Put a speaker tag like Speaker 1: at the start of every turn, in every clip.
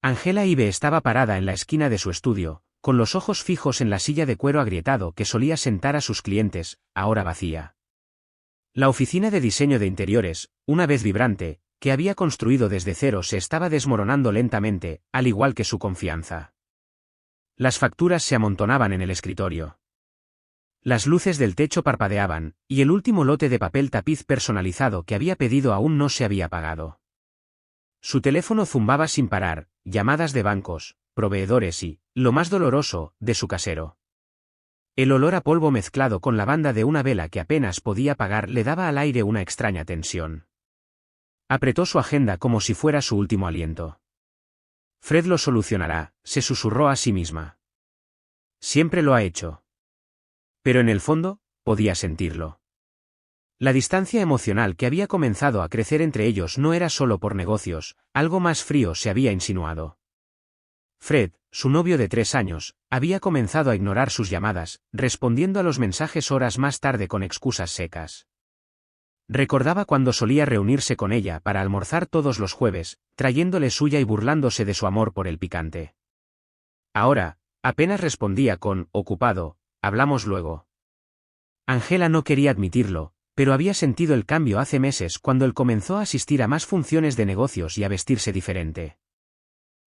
Speaker 1: Angela Ive estaba parada en la esquina de su estudio, con los ojos fijos en la silla de cuero agrietado que solía sentar a sus clientes, ahora vacía. La oficina de diseño de interiores, una vez vibrante, que había construido desde cero se estaba desmoronando lentamente, al igual que su confianza. Las facturas se amontonaban en el escritorio. Las luces del techo parpadeaban, y el último lote de papel tapiz personalizado que había pedido aún no se había pagado. Su teléfono zumbaba sin parar, llamadas de bancos, proveedores y, lo más doloroso, de su casero. El olor a polvo mezclado con la banda de una vela que apenas podía apagar le daba al aire una extraña tensión. Apretó su agenda como si fuera su último aliento. Fred lo solucionará, se susurró a sí misma. Siempre lo ha hecho. Pero en el fondo, podía sentirlo. La distancia emocional que había comenzado a crecer entre ellos no era solo por negocios, algo más frío se había insinuado. Fred, su novio de 3 años, había comenzado a ignorar sus llamadas, respondiendo a los mensajes horas más tarde con excusas secas. Recordaba cuando solía reunirse con ella para almorzar todos los jueves, trayéndole suya y burlándose de su amor por el picante. Ahora, apenas respondía con «ocupado, hablamos luego». Angela no quería admitirlo, pero había sentido el cambio hace meses cuando él comenzó a asistir a más funciones de negocios y a vestirse diferente.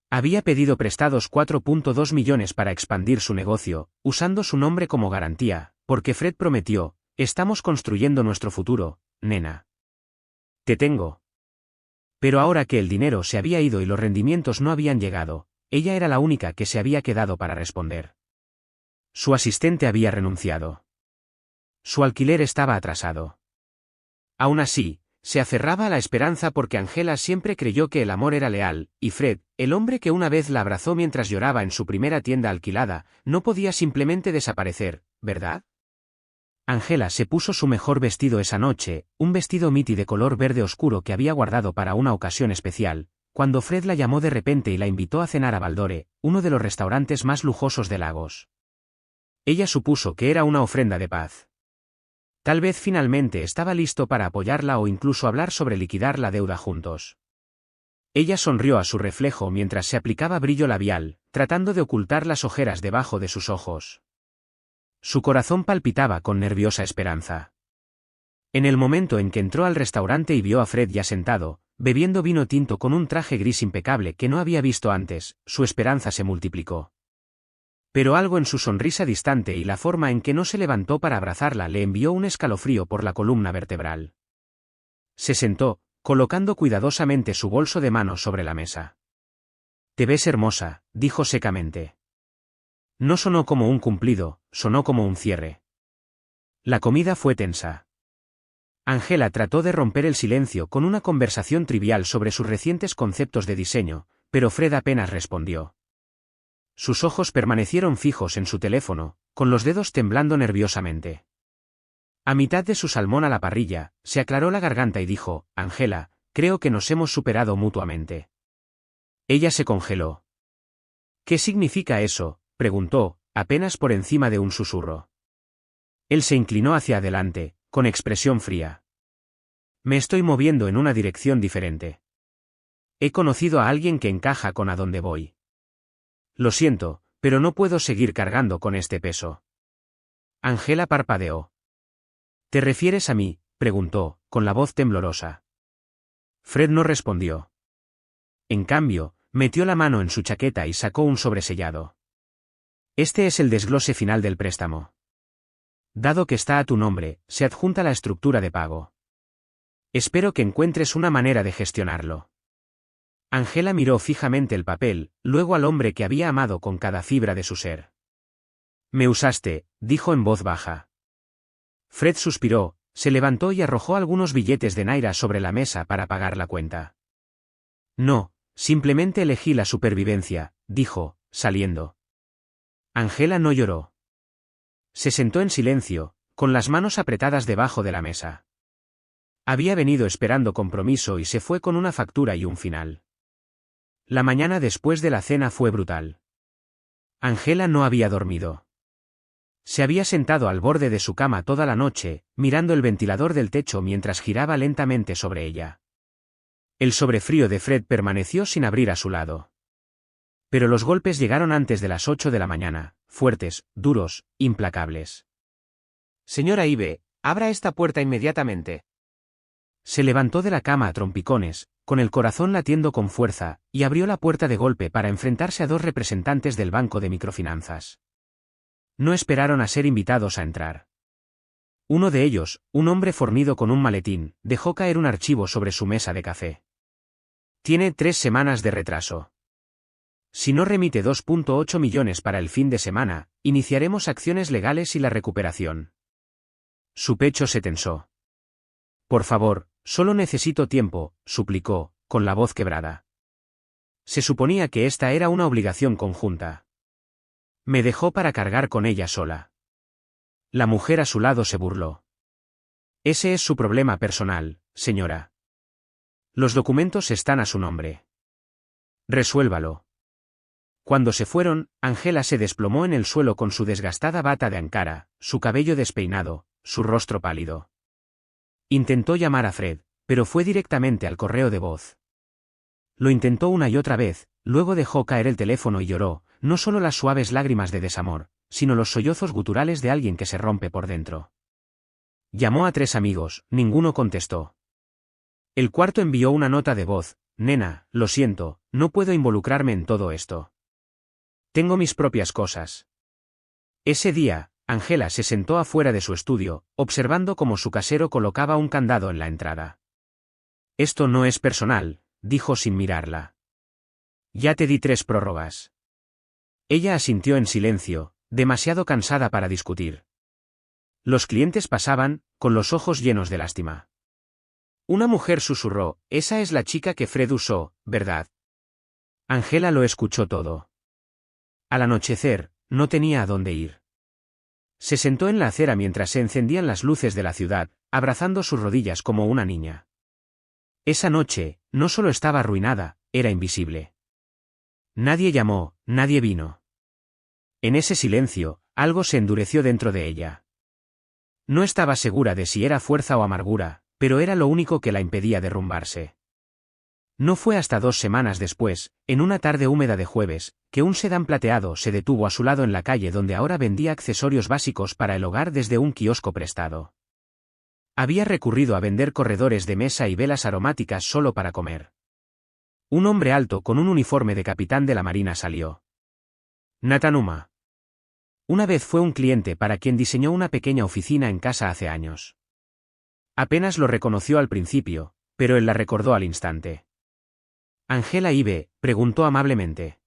Speaker 1: Había pedido prestados 4.2 millones para expandir su negocio, usando su nombre como garantía, porque Fred prometió, «Estamos construyendo nuestro futuro, nena. Te tengo». Pero ahora que el dinero se había ido y los rendimientos no habían llegado, ella era la única que se había quedado para responder. Su asistente había renunciado. Su alquiler estaba atrasado. Aún así, se aferraba a la esperanza porque Angela siempre creyó que el amor era leal, y Fred, el hombre que una vez la abrazó mientras lloraba en su primera tienda alquilada, no podía simplemente desaparecer, ¿verdad? Angela se puso su mejor vestido esa noche, un vestido miti de color verde oscuro que había guardado para una ocasión especial, cuando Fred la llamó de repente y la invitó a cenar a Baldore, uno de los restaurantes más lujosos de Lagos. Ella supuso que era una ofrenda de paz. Tal vez finalmente estaba listo para apoyarla o incluso hablar sobre liquidar la deuda juntos. Ella sonrió a su reflejo mientras se aplicaba brillo labial, tratando de ocultar las ojeras debajo de sus ojos. Su corazón palpitaba con nerviosa esperanza. En el momento en que entró al restaurante y vio a Fred ya sentado, bebiendo vino tinto con un traje gris impecable que no había visto antes, su esperanza se multiplicó. Pero algo en su sonrisa distante y la forma en que no se levantó para abrazarla le envió un escalofrío por la columna vertebral. Se sentó, colocando cuidadosamente su bolso de mano sobre la mesa. «Te ves hermosa», dijo secamente. No sonó como un cumplido, sonó como un cierre. La comida fue tensa. Angela trató de romper el silencio con una conversación trivial sobre sus recientes conceptos de diseño, pero Fred apenas respondió. Sus ojos permanecieron fijos en su teléfono, con los dedos temblando nerviosamente. A mitad de su salmón a la parrilla, se aclaró la garganta y dijo, «Angela, creo que nos hemos superado mutuamente». Ella se congeló. «¿Qué significa eso?», preguntó, apenas por encima de un susurro. Él se inclinó hacia adelante, con expresión fría. «Me estoy moviendo en una dirección diferente. He conocido a alguien que encaja con a dónde voy. Lo siento, pero no puedo seguir cargando con este peso». Angela parpadeó. «¿Te refieres a mí?», preguntó, con la voz temblorosa. Fred no respondió. En cambio, metió la mano en su chaqueta y sacó un sobresellado. «Este es el desglose final del préstamo. Dado que está a tu nombre, se adjunta la estructura de pago. Espero que encuentres una manera de gestionarlo». Angela miró fijamente el papel, luego al hombre que había amado con cada fibra de su ser. «Me usaste», dijo en voz baja. Fred suspiró, se levantó y arrojó algunos billetes de naira sobre la mesa para pagar la cuenta. «No, simplemente elegí la supervivencia», dijo, saliendo. Angela no lloró. Se sentó en silencio, con las manos apretadas debajo de la mesa. Había venido esperando compromiso y se fue con una factura y un final. La mañana después de la cena fue brutal. Angela no había dormido. Se había sentado al borde de su cama toda la noche, mirando el ventilador del techo mientras giraba lentamente sobre ella. El sobrefrío de Fred permaneció sin abrir a su lado. Pero los golpes llegaron antes de las 8 de la mañana, fuertes, duros, implacables.
Speaker 2: Señora Ibe, abra esta puerta inmediatamente.
Speaker 1: Se levantó de la cama a trompicones, con el corazón latiendo con fuerza, y abrió la puerta de golpe para enfrentarse a dos representantes del banco de microfinanzas. No esperaron a ser invitados a entrar. Uno de ellos, un hombre fornido con un maletín, dejó caer un archivo sobre su mesa de café. Tiene 3 semanas de retraso. Si no remite 2,8 millones para el fin de semana, iniciaremos acciones legales y la recuperación. Su pecho se tensó. Por favor, solo necesito tiempo, suplicó, con la voz quebrada. Se suponía que esta era una obligación conjunta. Me dejó para cargar con ella sola. La mujer a su lado se burló. Ese es su problema personal, señora. Los documentos están a su nombre. Resuélvalo. Cuando se fueron, Angela se desplomó en el suelo con su desgastada bata de Ankara, su cabello despeinado, su rostro pálido. Intentó llamar a Fred, pero fue directamente al correo de voz. Lo intentó una y otra vez, luego dejó caer el teléfono y lloró, no solo las suaves lágrimas de desamor, sino los sollozos guturales de alguien que se rompe por dentro. Llamó a 3 amigos, ninguno contestó. El cuarto envió una nota de voz: nena, lo siento, no puedo involucrarme en todo esto. Tengo mis propias cosas. Ese día, Angela se sentó afuera de su estudio, observando cómo su casero colocaba un candado en la entrada. Esto no es personal, dijo sin mirarla. Ya te di 3 prórrogas. Ella asintió en silencio, demasiado cansada para discutir. Los clientes pasaban, con los ojos llenos de lástima. Una mujer susurró: esa es la chica que Fred usó, ¿verdad? Angela lo escuchó todo. Al anochecer, no tenía a dónde ir. Se sentó en la acera mientras se encendían las luces de la ciudad, abrazando sus rodillas como una niña. Esa noche, no solo estaba arruinada, era invisible. Nadie llamó, nadie vino. En ese silencio, algo se endureció dentro de ella. No estaba segura de si era fuerza o amargura, pero era lo único que la impedía derrumbarse. No fue hasta 2 semanas después, en una tarde húmeda de jueves, que un sedán plateado se detuvo a su lado en la calle donde ahora vendía accesorios básicos para el hogar desde un kiosco prestado. Había recurrido a vender corredores de mesa y velas aromáticas solo para comer. Un hombre alto con un uniforme de capitán de la marina salió. Nathan Uma. Una vez fue un cliente para quien diseñó una pequeña oficina en casa hace años. Apenas lo reconoció al principio, pero él la recordó al instante. Angela Ibe, preguntó amablemente.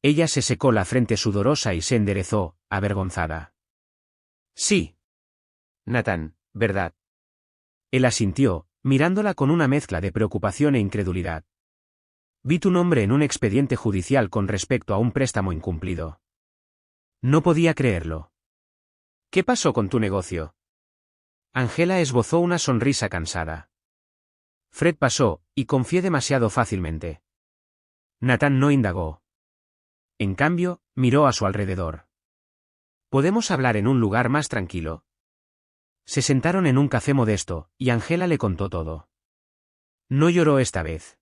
Speaker 1: Ella se secó la frente sudorosa y se enderezó, avergonzada. Sí.
Speaker 2: Nathan, ¿verdad?
Speaker 1: Él asintió, mirándola con una mezcla de preocupación e incredulidad. Vi tu nombre en un expediente judicial con respecto a un préstamo incumplido. No podía creerlo.
Speaker 2: ¿Qué pasó con tu negocio?
Speaker 1: Angela esbozó una sonrisa cansada. Fred pasó, y confié demasiado fácilmente. Nathan no indagó. En cambio, miró a su alrededor. ¿Podemos hablar en un lugar más tranquilo? Se sentaron en un café modesto, y Angela le contó todo. No lloró esta vez.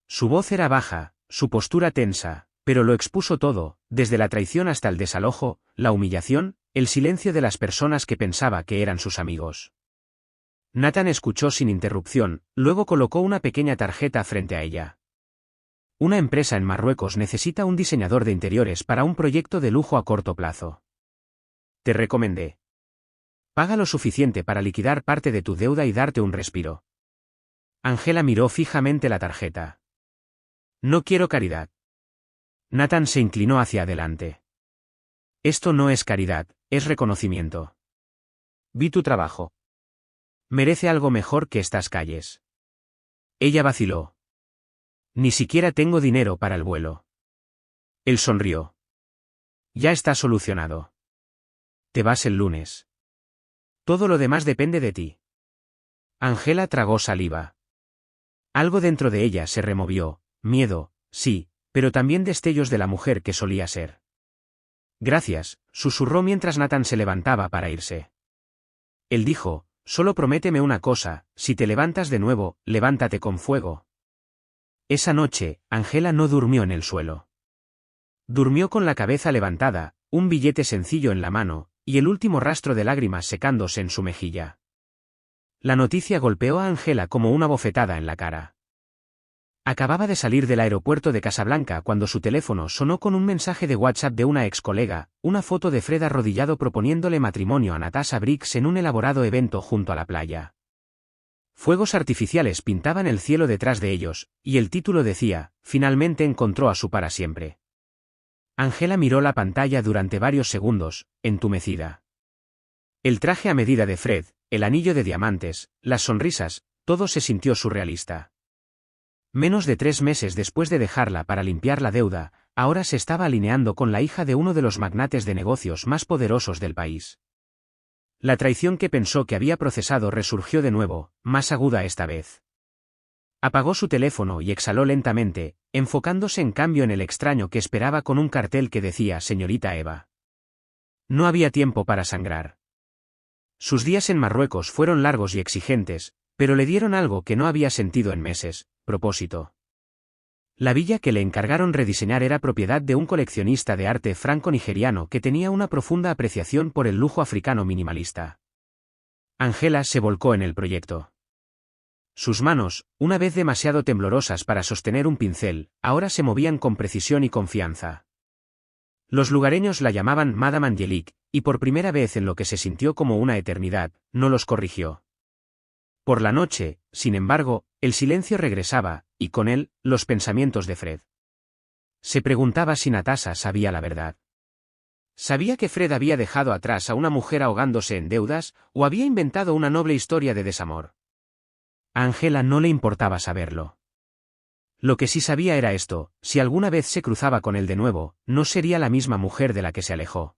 Speaker 1: Su voz era baja, su postura tensa, pero lo expuso todo, desde la traición hasta el desalojo, la humillación, el silencio de las personas que pensaba que eran sus amigos. Nathan escuchó sin interrupción, luego colocó una pequeña tarjeta frente a ella. Una empresa en Marruecos necesita un diseñador de interiores para un proyecto de lujo a corto plazo. Te recomendé. Paga lo suficiente para liquidar parte de tu deuda y darte un respiro. Angela miró fijamente la tarjeta. No quiero caridad. Nathan se inclinó hacia adelante. Esto no es caridad, es reconocimiento. Vi tu trabajo. Merece algo mejor que estas calles. Ella vaciló. Ni siquiera tengo dinero para el vuelo. Él sonrió. Ya está solucionado. Te vas el lunes. Todo lo demás depende de ti. Angela tragó saliva. Algo dentro de ella se removió, miedo, sí, pero también destellos de la mujer que solía ser. Gracias, susurró mientras Nathan se levantaba para irse. Él dijo: solo prométeme una cosa, si te levantas de nuevo, levántate con fuego. Esa noche, Angela no durmió en el suelo. Durmió con la cabeza levantada, un billete sencillo en la mano, y el último rastro de lágrimas secándose en su mejilla. La noticia golpeó a Angela como una bofetada en la cara. Acababa de salir del aeropuerto de Casablanca cuando su teléfono sonó con un mensaje de WhatsApp de una ex colega, una foto de Fred arrodillado proponiéndole matrimonio a Natasha Briggs en un elaborado evento junto a la playa. Fuegos artificiales pintaban el cielo detrás de ellos, y el título decía, finalmente encontró a su para siempre. Angela miró la pantalla durante varios segundos, entumecida. El traje a medida de Fred, el anillo de diamantes, las sonrisas, todo se sintió surrealista. Menos de 3 meses después de dejarla para limpiar la deuda, ahora se estaba alineando con la hija de uno de los magnates de negocios más poderosos del país. La traición que pensó que había procesado resurgió de nuevo, más aguda esta vez. Apagó su teléfono y exhaló lentamente, enfocándose en cambio en el extraño que esperaba con un cartel que decía Señorita Eva. No había tiempo para sangrar. Sus días en Marruecos fueron largos y exigentes, pero le dieron algo que no había sentido en meses: propósito. La villa que le encargaron rediseñar era propiedad de un coleccionista de arte franco-nigeriano que tenía una profunda apreciación por el lujo africano minimalista. Angela se volcó en el proyecto. Sus manos, una vez demasiado temblorosas para sostener un pincel, ahora se movían con precisión y confianza. Los lugareños la llamaban Madame Angélique, y por primera vez en lo que se sintió como una eternidad, no los corrigió. Por la noche, sin embargo, el silencio regresaba, y con él, los pensamientos de Fred. Se preguntaba si Natasha sabía la verdad. ¿Sabía que Fred había dejado atrás a una mujer ahogándose en deudas, o había inventado una noble historia de desamor? A Angela no le importaba saberlo. Lo que sí sabía era esto: si alguna vez se cruzaba con él de nuevo, no sería la misma mujer de la que se alejó.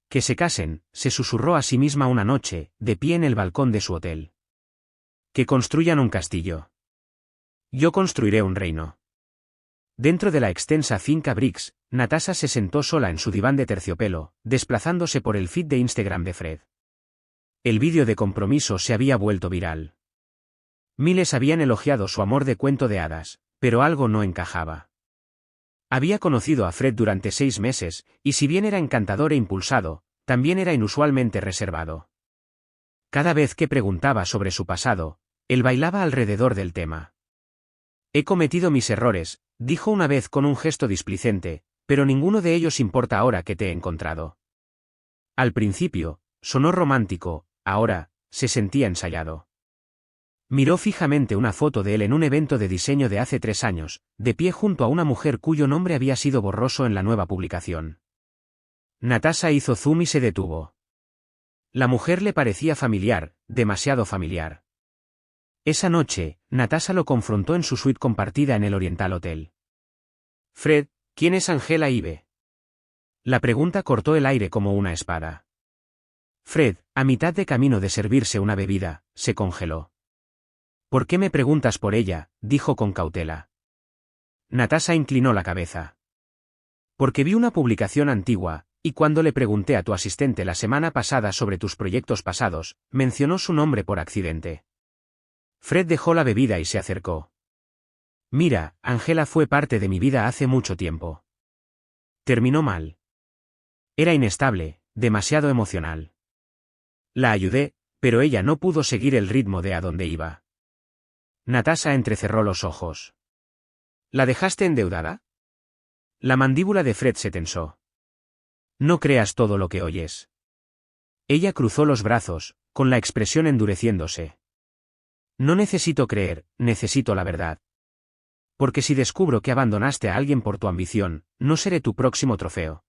Speaker 1: Que se casen, se susurró a sí misma una noche, de pie en el balcón de su hotel. Que construyan un castillo. Yo construiré un reino. Dentro de la extensa finca Briggs, Natasha se sentó sola en su diván de terciopelo, desplazándose por el feed de Instagram de Fred. El vídeo de compromiso se había vuelto viral. Miles habían elogiado su amor de cuento de hadas, pero algo no encajaba. Había conocido a Fred durante 6 meses, y si bien era encantador e impulsado, también era inusualmente reservado. Cada vez que preguntaba sobre su pasado, él bailaba alrededor del tema. He cometido mis errores, dijo una vez con un gesto displicente, pero ninguno de ellos importa ahora que te he encontrado. Al principio, sonó romántico, ahora, se sentía ensayado. Miró fijamente una foto de él en un evento de diseño de hace 3 años, de pie junto a una mujer cuyo nombre había sido borroso en la nueva publicación. Natasha hizo zoom y se detuvo. La mujer le parecía familiar, demasiado familiar. Esa noche, Natasha lo confrontó en su suite compartida en el Oriental Hotel. Fred, ¿quién es Angela Ibe? La pregunta cortó el aire como una espada. Fred, a mitad de camino de servirse una bebida, se congeló. ¿Por qué me preguntas por ella?, dijo con cautela. Natasha inclinó la cabeza. Porque vi una publicación antigua, y cuando le pregunté a tu asistente la semana pasada sobre tus proyectos pasados, mencionó su nombre por accidente. Fred dejó la bebida y se acercó. Mira, Angela fue parte de mi vida hace mucho tiempo. Terminó mal. Era inestable, demasiado emocional. La ayudé, pero ella no pudo seguir el ritmo de a dónde iba. Natasha entrecerró los ojos. ¿La dejaste endeudada? La mandíbula de Fred se tensó. No creas todo lo que oyes. Ella cruzó los brazos, con la expresión endureciéndose. No necesito creer, necesito la verdad. Porque si descubro que abandonaste a alguien por tu ambición, no seré tu próximo trofeo.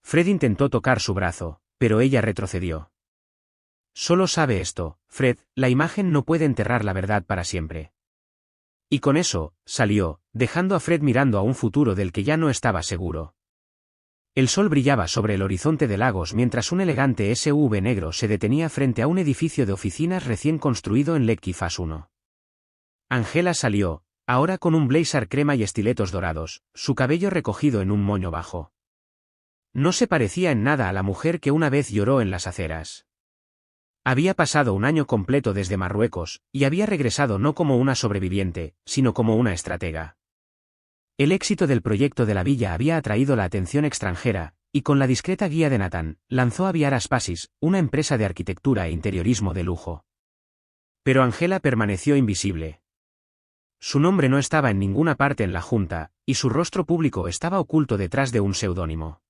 Speaker 1: Fred intentó tocar su brazo, pero ella retrocedió. Solo sabe esto, Fred, la imagen no puede enterrar la verdad para siempre. Y con eso, salió, dejando a Fred mirando a un futuro del que ya no estaba seguro. El sol brillaba sobre el horizonte de Lagos mientras un elegante SUV negro se detenía frente a un edificio de oficinas recién construido en Lekki Phase 1. Angela salió, ahora con un blazer crema y estiletos dorados, su cabello recogido en un moño bajo. No se parecía en nada a la mujer que una vez lloró en las aceras. Había pasado un año completo desde Marruecos, y había regresado no como una sobreviviente, sino como una estratega. El éxito del proyecto de la villa había atraído la atención extranjera, y con la discreta guía de Nathan, lanzó a Viara Spasis, una empresa de arquitectura e interiorismo de lujo. Pero Angela permaneció invisible. Su nombre no estaba en ninguna parte en la junta, y su rostro público estaba oculto detrás de un seudónimo.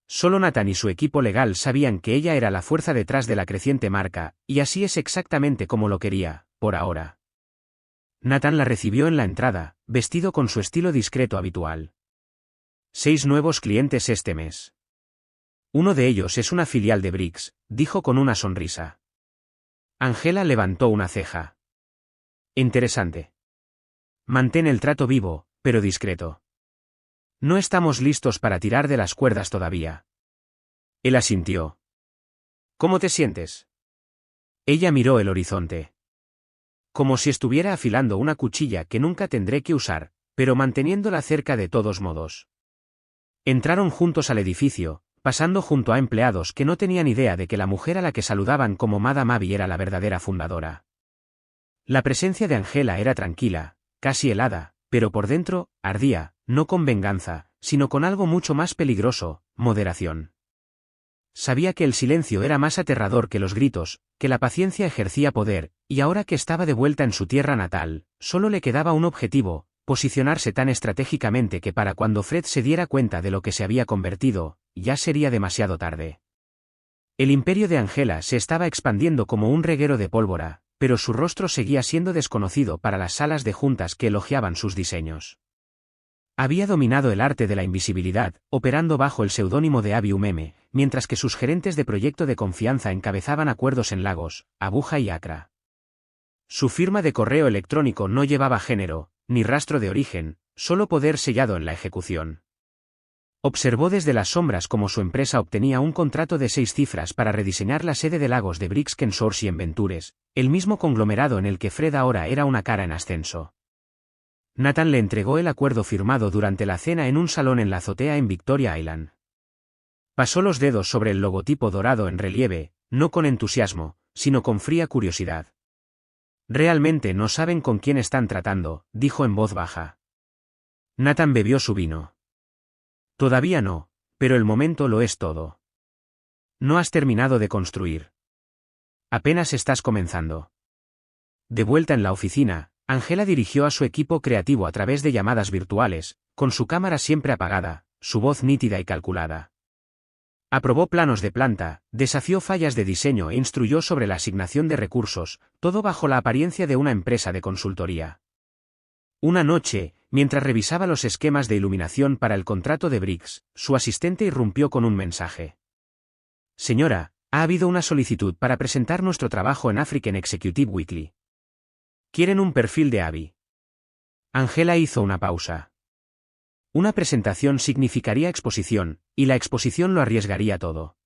Speaker 1: Solo Nathan y su equipo legal sabían que ella era la fuerza detrás de la creciente marca, y así es exactamente como lo quería, por ahora. Nathan la recibió en la entrada, vestido con su estilo discreto habitual. 6 nuevos clientes este mes. Uno de ellos es una filial de Briggs, dijo con una sonrisa. Angela levantó una ceja. Interesante. Mantén el trato vivo, pero discreto. No estamos listos para tirar de las cuerdas todavía. Él asintió. ¿Cómo te sientes? Ella miró el horizonte. Como si estuviera afilando una cuchilla que nunca tendré que usar, pero manteniéndola cerca de todos modos. Entraron juntos al edificio, pasando junto a empleados que no tenían idea de que la mujer a la que saludaban como Madame Abby era la verdadera fundadora. La presencia de Angela era tranquila, casi helada, pero por dentro, ardía, no con venganza, sino con algo mucho más peligroso, moderación. Sabía que el silencio era más aterrador que los gritos, que la paciencia ejercía poder, y ahora que estaba de vuelta en su tierra natal, solo le quedaba un objetivo: posicionarse tan estratégicamente que para cuando Fred se diera cuenta de lo que se había convertido, ya sería demasiado tarde. El imperio de Angela se estaba expandiendo como un reguero de pólvora, pero su rostro seguía siendo desconocido para las salas de juntas que elogiaban sus diseños. Había dominado el arte de la invisibilidad, operando bajo el seudónimo de Abby Umeme, mientras que sus gerentes de proyecto de confianza encabezaban acuerdos en Lagos, Abuja y Accra. Su firma de correo electrónico no llevaba género, ni rastro de origen, solo poder sellado en la ejecución. Observó desde las sombras cómo su empresa obtenía un contrato de 6 cifras para rediseñar la sede de Lagos de Briggs Consortium Ventures, el mismo conglomerado en el que Fred ahora era una cara en ascenso. Nathan le entregó el acuerdo firmado durante la cena en un salón en la azotea en Victoria Island. Pasó los dedos sobre el logotipo dorado en relieve, no con entusiasmo, sino con fría curiosidad. Realmente no saben con quién están tratando, dijo en voz baja. Nathan bebió su vino. Todavía no, pero el momento lo es todo. No has terminado de construir. Apenas estás comenzando. De vuelta en la oficina, Angela dirigió a su equipo creativo a través de llamadas virtuales, con su cámara siempre apagada, su voz nítida y calculada. Aprobó planos de planta, desafió fallas de diseño e instruyó sobre la asignación de recursos, todo bajo la apariencia de una empresa de consultoría. Una noche, mientras revisaba los esquemas de iluminación para el contrato de Briggs, su asistente irrumpió con un mensaje. Señora, ha habido una solicitud para presentar nuestro trabajo en African Executive Weekly. Quieren un perfil de Abby. Angela hizo una pausa. Una presentación significaría exposición, y la exposición lo arriesgaría todo.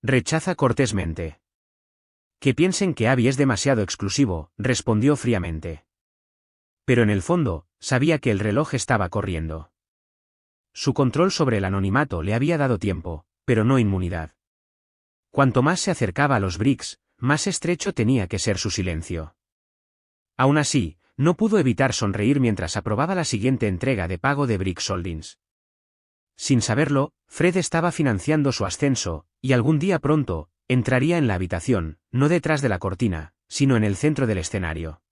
Speaker 1: Rechaza cortésmente. Que piensen que Abby es demasiado exclusivo, respondió fríamente. Pero en el fondo, sabía que el reloj estaba corriendo. Su control sobre el anonimato le había dado tiempo, pero no inmunidad. Cuanto más se acercaba a los Briggs, más estrecho tenía que ser su silencio. Aún así, no pudo evitar sonreír mientras aprobaba la siguiente entrega de pago de Briggs Holdings. Sin saberlo, Fred estaba financiando su ascenso, y algún día pronto, entraría en la habitación, no detrás de la cortina, sino en el centro del escenario.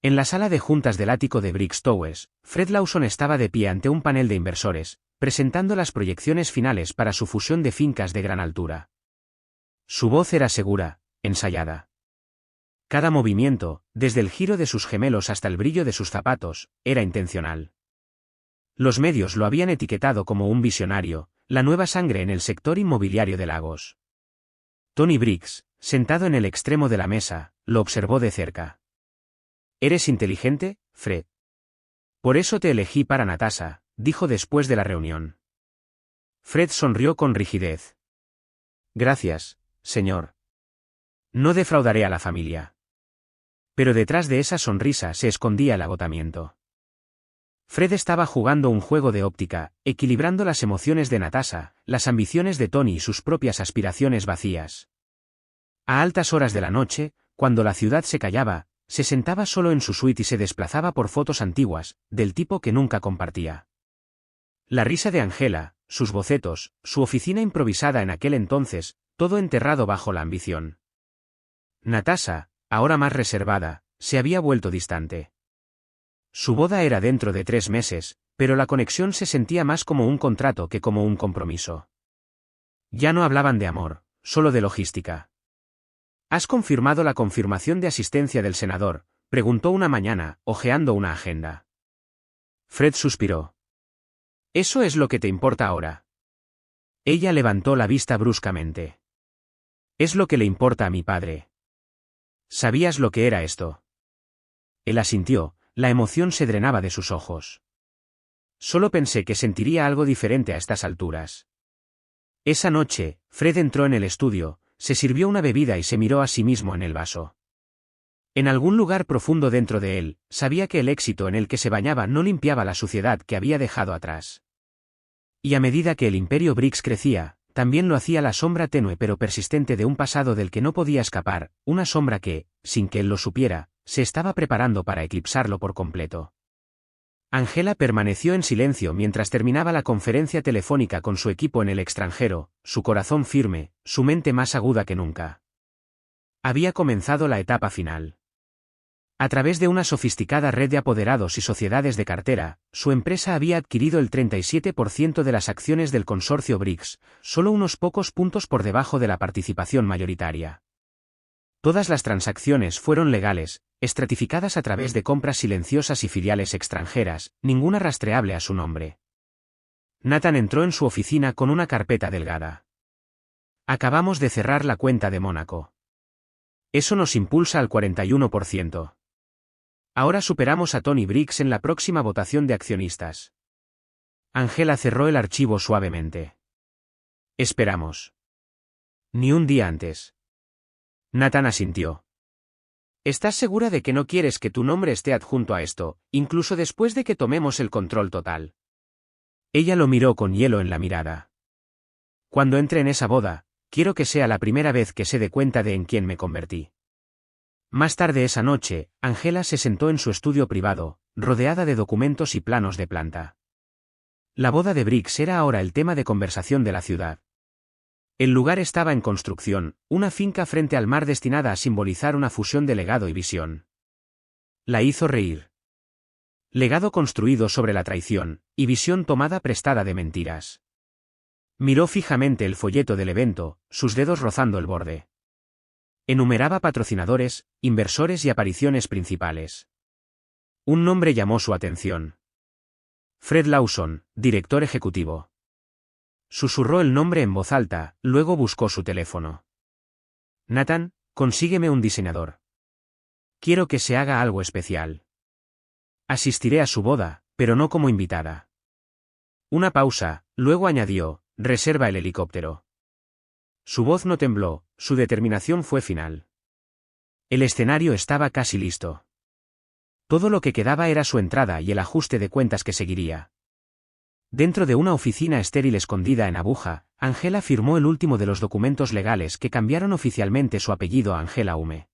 Speaker 1: En la sala de juntas del ático de Briggs Towers, Fred Lawson estaba de pie ante un panel de inversores, presentando las proyecciones finales para su fusión de fincas de gran altura. Su voz era segura, ensayada. Cada movimiento, desde el giro de sus gemelos hasta el brillo de sus zapatos, era intencional. Los medios lo habían etiquetado como un visionario, la nueva sangre en el sector inmobiliario de Lagos. Tony Briggs, sentado en el extremo de la mesa, lo observó de cerca. ¿Eres inteligente, Fred? Por eso te elegí para Natasha, dijo después de la reunión. Fred sonrió con rigidez. Gracias, señor. No defraudaré a la familia. Pero detrás de esa sonrisa se escondía el agotamiento. Fred estaba jugando un juego de óptica, equilibrando las emociones de Natasha, las ambiciones de Tony y sus propias aspiraciones vacías. A altas horas de la noche, cuando la ciudad se callaba, se sentaba solo en su suite y se desplazaba por fotos antiguas, del tipo que nunca compartía. La risa de Angela, sus bocetos, su oficina improvisada en aquel entonces, todo enterrado bajo la ambición. Natasha, ahora más reservada, se había vuelto distante. Su boda era dentro de 3 meses, pero la conexión se sentía más como un contrato que como un compromiso. Ya no hablaban de amor, solo de logística. ¿Has confirmado la confirmación de asistencia del senador?, preguntó una mañana, hojeando una agenda. Fred suspiró. ¿Eso es lo que te importa ahora? Ella levantó la vista bruscamente. Es lo que le importa a mi padre. ¿Sabías lo que era esto? Él asintió, la emoción se drenaba de sus ojos. Solo pensé que sentiría algo diferente a estas alturas. Esa noche, Fred entró en el estudio, se sirvió una bebida y se miró a sí mismo en el vaso. En algún lugar profundo dentro de él, sabía que el éxito en el que se bañaba no limpiaba la suciedad que había dejado atrás. Y a medida que el imperio Briggs crecía, también lo hacía la sombra tenue pero persistente de un pasado del que no podía escapar, una sombra que, sin que él lo supiera, se estaba preparando para eclipsarlo por completo. Angela permaneció en silencio mientras terminaba la conferencia telefónica con su equipo en el extranjero, su corazón firme, su mente más aguda que nunca. Había comenzado la etapa final. A través de una sofisticada red de apoderados y sociedades de cartera, su empresa había adquirido el 37% de las acciones del consorcio Briggs, solo unos pocos puntos por debajo de la participación mayoritaria. Todas las transacciones fueron legales, estratificadas a través de compras silenciosas y filiales extranjeras, ninguna rastreable a su nombre. Nathan entró en su oficina con una carpeta delgada. Acabamos de cerrar la cuenta de Mónaco. Eso nos impulsa al 41%. Ahora superamos a Tony Briggs en la próxima votación de accionistas. Angela cerró el archivo suavemente. Esperamos. Ni un día antes. Nathan asintió. ¿Estás segura de que no quieres que tu nombre esté adjunto a esto, incluso después de que tomemos el control total? Ella lo miró con hielo en la mirada. Cuando entre en esa boda, quiero que sea la primera vez que se dé cuenta de en quién me convertí. Más tarde esa noche, Angela se sentó en su estudio privado, rodeada de documentos y planos de planta. La boda de Briggs era ahora el tema de conversación de la ciudad. El lugar estaba en construcción, una finca frente al mar destinada a simbolizar una fusión de legado y visión. La hizo reír. Legado construido sobre la traición, y visión tomada prestada de mentiras. Miró fijamente el folleto del evento, sus dedos rozando el borde. Enumeraba patrocinadores, inversores y apariciones principales. Un nombre llamó su atención. Fred Lawson, director ejecutivo. Susurró el nombre en voz alta, luego buscó su teléfono. Nathan, consígueme un diseñador. Quiero que se haga algo especial. Asistiré a su boda, pero no como invitada. Una pausa, luego añadió, reserva el helicóptero. Su voz no tembló, su determinación fue final. El escenario estaba casi listo. Todo lo que quedaba era su entrada y el ajuste de cuentas que seguiría. Dentro de una oficina estéril escondida en Abuja, Angela firmó el último de los documentos legales que cambiaron oficialmente su apellido a Angela Hume.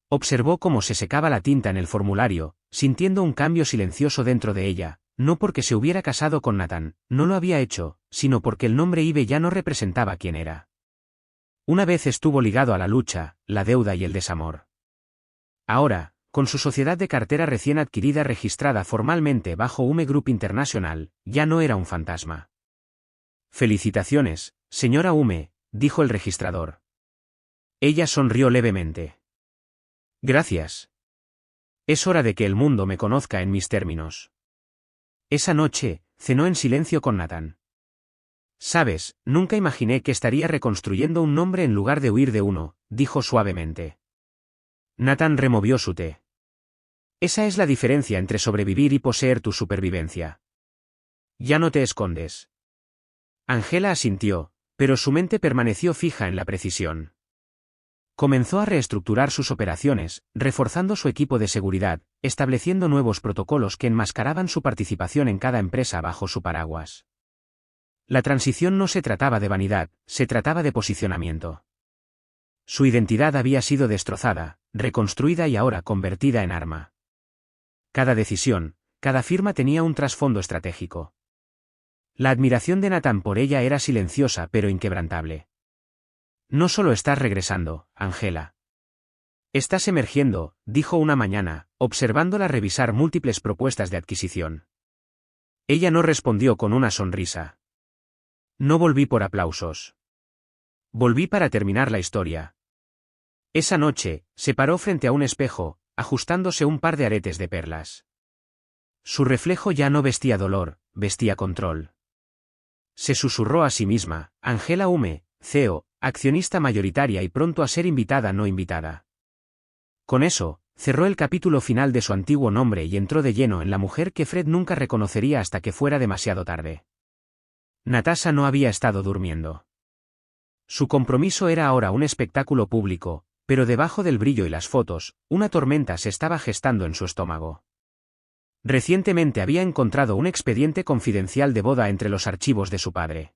Speaker 1: Observó cómo se secaba la tinta en el formulario, sintiendo un cambio silencioso dentro de ella, no porque se hubiera casado con Nathan, no lo había hecho, sino porque el nombre Ibe ya no representaba quién era. Una vez estuvo ligado a la lucha, la deuda y el desamor. Ahora, con su sociedad de cartera recién adquirida registrada formalmente bajo Hume Group International, ya no era un fantasma. Felicitaciones, señora Hume, dijo el registrador. Ella sonrió levemente. Gracias. Es hora de que el mundo me conozca en mis términos. Esa noche, cenó en silencio con Nathan. Sabes, nunca imaginé que estaría reconstruyendo un nombre en lugar de huir de uno, dijo suavemente. Nathan removió su té. Esa es la diferencia entre sobrevivir y poseer tu supervivencia. Ya no te escondes. Angela asintió, pero su mente permaneció fija en la precisión. Comenzó a reestructurar sus operaciones, reforzando su equipo de seguridad, estableciendo nuevos protocolos que enmascaraban su participación en cada empresa bajo su paraguas. La transición no se trataba de vanidad, se trataba de posicionamiento. Su identidad había sido destrozada, reconstruida y ahora convertida en arma. Cada decisión, cada firma tenía un trasfondo estratégico. La admiración de Nathan por ella era silenciosa pero inquebrantable. No solo estás regresando, Angela. Estás emergiendo, dijo una mañana, observándola revisar múltiples propuestas de adquisición. Ella no respondió con una sonrisa. No volví por aplausos. Volví para terminar la historia. Esa noche, se paró frente a un espejo, ajustándose un par de aretes de perlas. Su reflejo ya no vestía dolor, vestía control. Se susurró a sí misma, Angela Hume, CEO, accionista mayoritaria y pronto a ser invitada no invitada. Con eso, cerró el capítulo final de su antiguo nombre y entró de lleno en la mujer que Fred nunca reconocería hasta que fuera demasiado tarde. Natasha no había estado durmiendo. Su compromiso era ahora un espectáculo público, pero debajo del brillo y las fotos, una tormenta se estaba gestando en su estómago. Recientemente había encontrado un expediente confidencial de boda entre los archivos de su padre.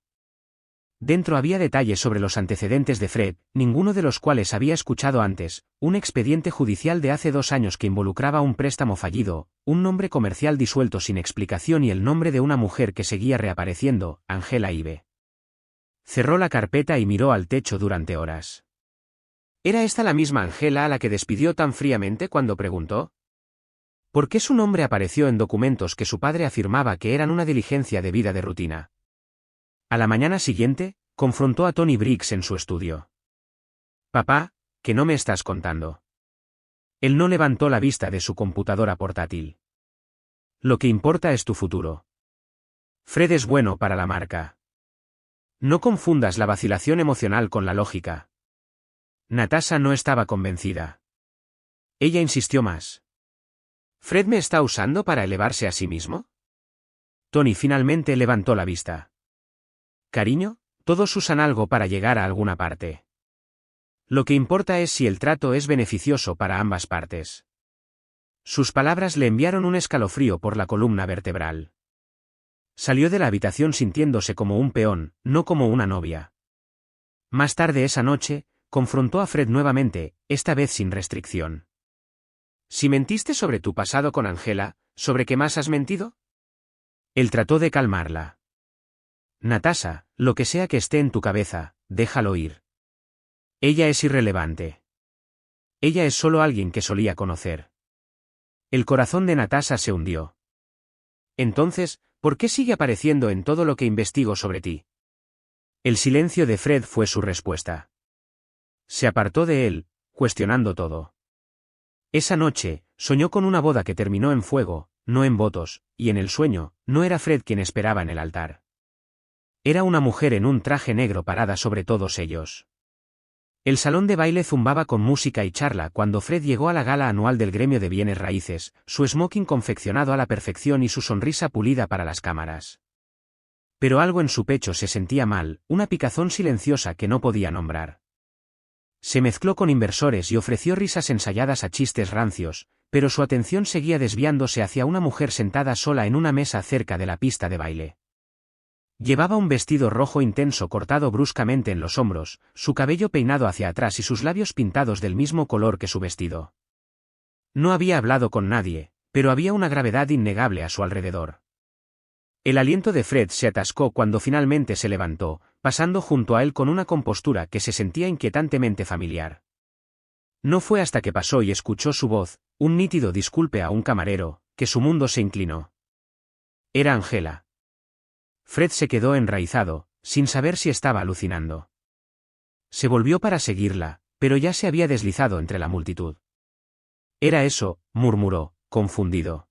Speaker 1: Dentro había detalles sobre los antecedentes de Fred, ninguno de los cuales había escuchado antes, un expediente judicial de hace 2 años que involucraba un préstamo fallido, un nombre comercial disuelto sin explicación y el nombre de una mujer que seguía reapareciendo, Angela Ive. Cerró la carpeta y miró al techo durante horas. ¿Era esta la misma Angela a la que despidió tan fríamente cuando preguntó? ¿Por qué su nombre apareció en documentos que su padre afirmaba que eran una diligencia de vida de rutina? A la mañana siguiente, confrontó a Tony Briggs en su estudio. «Papá, ¿qué no me estás contando?» Él no levantó la vista de su computadora portátil. «Lo que importa es tu futuro. Fred es bueno para la marca. No confundas la vacilación emocional con la lógica». Natasha no estaba convencida. Ella insistió más. ¿Fred me está usando para elevarse a sí mismo? Tony finalmente levantó la vista. Cariño, todos usan algo para llegar a alguna parte. Lo que importa es si el trato es beneficioso para ambas partes. Sus palabras le enviaron un escalofrío por la columna vertebral. Salió de la habitación sintiéndose como un peón, no como una novia. Más tarde esa noche, confrontó a Fred nuevamente, esta vez sin restricción. «Si mentiste sobre tu pasado con Angela, ¿sobre qué más has mentido?» Él trató de calmarla. «Natasha, lo que sea que esté en tu cabeza, déjalo ir. Ella es irrelevante. Ella es solo alguien que solía conocer». El corazón de Natasha se hundió. «Entonces, ¿por qué sigue apareciendo en todo lo que investigo sobre ti?» El silencio de Fred fue su respuesta. Se apartó de él, cuestionando todo. Esa noche, soñó con una boda que terminó en fuego, no en votos, y en el sueño, no era Fred quien esperaba en el altar. Era una mujer en un traje negro parada sobre todos ellos. El salón de baile zumbaba con música y charla cuando Fred llegó a la gala anual del gremio de bienes raíces, su smoking confeccionado a la perfección y su sonrisa pulida para las cámaras. Pero algo en su pecho se sentía mal, una picazón silenciosa que no podía nombrar. Se mezcló con inversores y ofreció risas ensayadas a chistes rancios, pero su atención seguía desviándose hacia una mujer sentada sola en una mesa cerca de la pista de baile. Llevaba un vestido rojo intenso cortado bruscamente en los hombros, su cabello peinado hacia atrás y sus labios pintados del mismo color que su vestido. No había hablado con nadie, pero había una gravedad innegable a su alrededor. El aliento de Fred se atascó cuando finalmente se levantó, pasando junto a él con una compostura que se sentía inquietantemente familiar. No fue hasta que pasó y escuchó su voz, un nítido disculpe a un camarero, que su mundo se inclinó. Era Angela. Fred se quedó enraizado, sin saber si estaba alucinando. Se volvió para seguirla, pero ya se había deslizado entre la multitud. «Era eso», murmuró, confundido.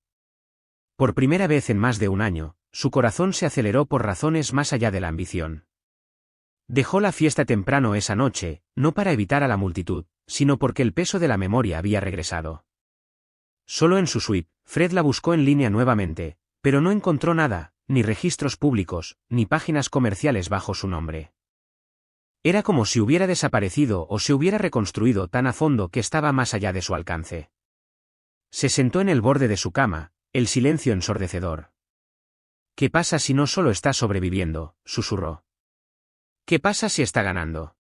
Speaker 1: Por primera vez en más de un año, su corazón se aceleró por razones más allá de la ambición. Dejó la fiesta temprano esa noche, no para evitar a la multitud, sino porque el peso de la memoria había regresado. Solo en su suite, Fred la buscó en línea nuevamente, pero no encontró nada, ni registros públicos, ni páginas comerciales bajo su nombre. Era como si hubiera desaparecido o se hubiera reconstruido tan a fondo que estaba más allá de su alcance. Se sentó en el borde de su cama, el silencio ensordecedor. «¿Qué pasa si no solo está sobreviviendo?», susurró. «¿Qué pasa si está ganando?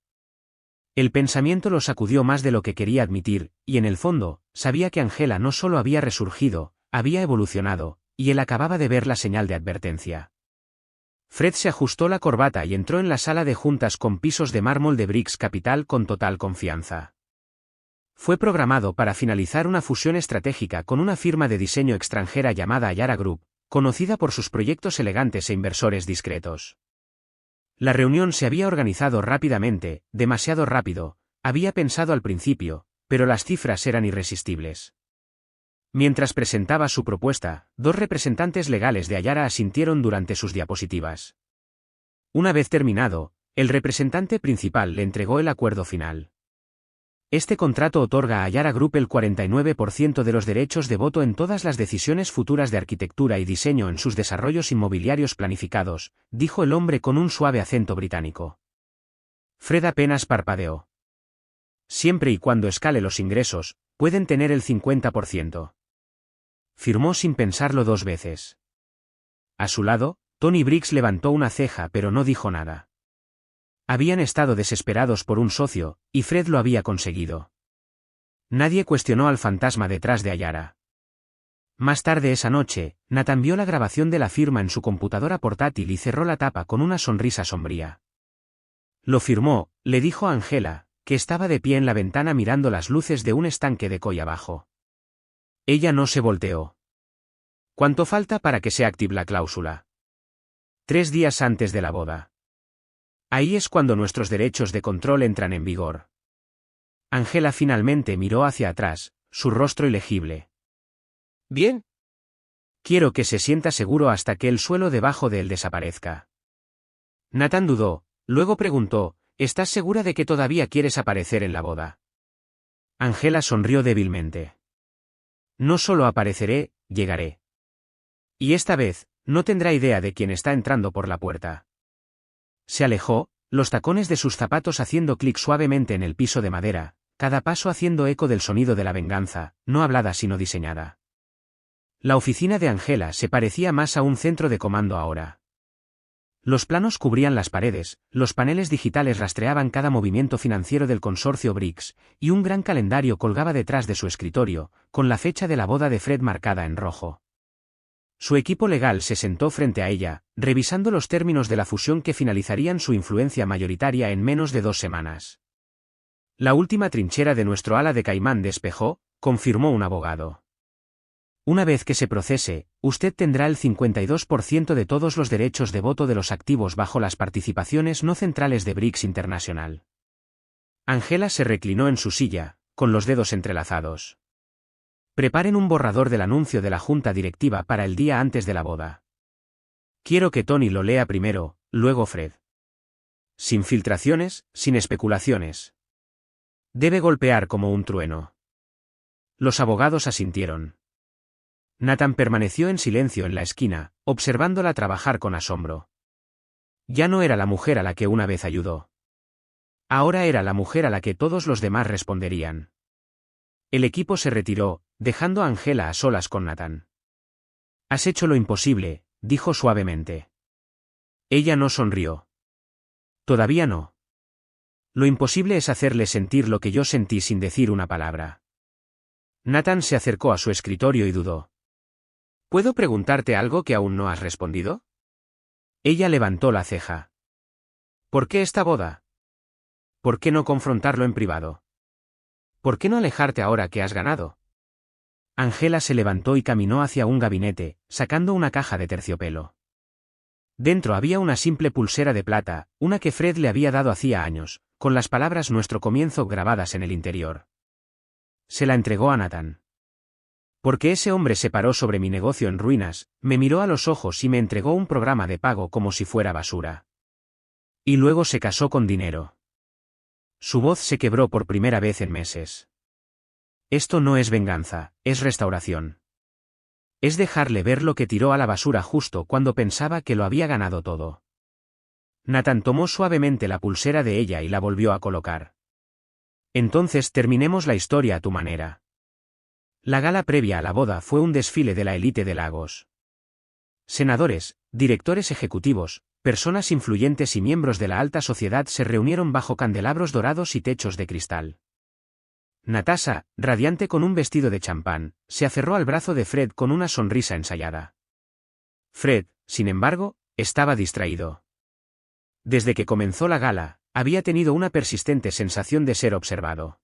Speaker 1: El pensamiento lo sacudió más de lo que quería admitir, y en el fondo, sabía que Angela no solo había resurgido, había evolucionado, y él acababa de ver la señal de advertencia. Fred se ajustó la corbata y entró en la sala de juntas con pisos de mármol de Briggs Capital con total confianza. Fue programado para finalizar una fusión estratégica con una firma de diseño extranjera llamada Ayara Group, conocida por sus proyectos elegantes e inversores discretos. La reunión se había organizado rápidamente, demasiado rápido, había pensado al principio, pero las cifras eran irresistibles. Mientras presentaba su propuesta, dos representantes legales de Ayara asintieron durante sus diapositivas. Una vez terminado, el representante principal le entregó el acuerdo final. Este contrato otorga a Ayara Group el 49% de los derechos de voto en todas las decisiones futuras de arquitectura y diseño en sus desarrollos inmobiliarios planificados, dijo el hombre con un suave acento británico. Fred apenas parpadeó. Siempre y cuando escale los ingresos, pueden tener el 50%. Firmó sin pensarlo dos veces. A su lado, Tony Briggs levantó una ceja pero no dijo nada. Habían estado desesperados por un socio, y Fred lo había conseguido. Nadie cuestionó al fantasma detrás de Ayara. Más tarde esa noche, Nathan vio la grabación de la firma en su computadora portátil y cerró la tapa con una sonrisa sombría. Lo firmó, le dijo a Angela, que estaba de pie en la ventana mirando las luces de un estanque de Coy abajo. Ella no se volteó. ¿Cuánto falta para que se active la cláusula? 3 días antes de la boda. Ahí es cuando nuestros derechos de control entran en vigor. Angela finalmente miró hacia atrás, su rostro ilegible.
Speaker 2: Bien.
Speaker 1: Quiero que se sienta seguro hasta que el suelo debajo de él desaparezca. Nathan dudó, luego preguntó, ¿estás segura de que todavía quieres aparecer en la boda? Angela sonrió débilmente. No solo apareceré, llegaré. Y esta vez, no tendrá idea de quién está entrando por la puerta. Se alejó, los tacones de sus zapatos haciendo clic suavemente en el piso de madera, cada paso haciendo eco del sonido de la venganza, no hablada sino diseñada. La oficina de Angela se parecía más a un centro de comando ahora. Los planos cubrían las paredes, los paneles digitales rastreaban cada movimiento financiero del consorcio Briggs, y un gran calendario colgaba detrás de su escritorio, con la fecha de la boda de Fred marcada en rojo. Su equipo legal se sentó frente a ella, revisando los términos de la fusión que finalizarían su influencia mayoritaria en menos de 2 semanas. La última trinchera de nuestro ala de Caimán despejó, confirmó un abogado. Una vez que se procese, usted tendrá el 52% de todos los derechos de voto de los activos bajo las participaciones no centrales de Briggs International. Angela se reclinó en su silla, con los dedos entrelazados. Preparen un borrador del anuncio de la junta directiva para el día antes de la boda. Quiero que Tony lo lea primero, luego Fred. Sin filtraciones, sin especulaciones. Debe golpear como un trueno. Los abogados asintieron. Nathan permaneció en silencio en la esquina, observándola trabajar con asombro. Ya no era la mujer a la que una vez ayudó. Ahora era la mujer a la que todos los demás responderían. El equipo se retiró, dejando a Angela a solas con Nathan. Has hecho lo imposible, dijo suavemente. Ella no sonrió. Todavía no. Lo imposible es hacerle sentir lo que yo sentí sin decir una palabra. Nathan se acercó a su escritorio y dudó. ¿Puedo preguntarte algo que aún no has respondido? Ella levantó la ceja. ¿Por qué esta boda? ¿Por qué no confrontarlo en privado? ¿Por qué no alejarte ahora que has ganado? Angela se levantó y caminó hacia un gabinete, sacando una caja de terciopelo. Dentro había una simple pulsera de plata, una que Fred le había dado hacía años, con las palabras nuestro comienzo grabadas en el interior. Se la entregó a Nathan. Porque ese hombre se paró sobre mi negocio en ruinas, me miró a los ojos y me entregó un programa de pago como si fuera basura. Y luego se casó con dinero. Su voz se quebró por primera vez en meses. Esto no es venganza, es restauración. Es dejarle ver lo que tiró a la basura justo cuando pensaba que lo había ganado todo. Nathan tomó suavemente la pulsera de ella y la volvió a colocar. Entonces terminemos la historia a tu manera. La gala previa a la boda fue un desfile de la élite de Lagos. Senadores, directores ejecutivos, personas influyentes y miembros de la alta sociedad se reunieron bajo candelabros dorados y techos de cristal. Natasha, radiante con un vestido de champán, se aferró al brazo de Fred con una sonrisa ensayada. Fred, sin embargo, estaba distraído. Desde que comenzó la gala, había tenido una persistente sensación de ser observado.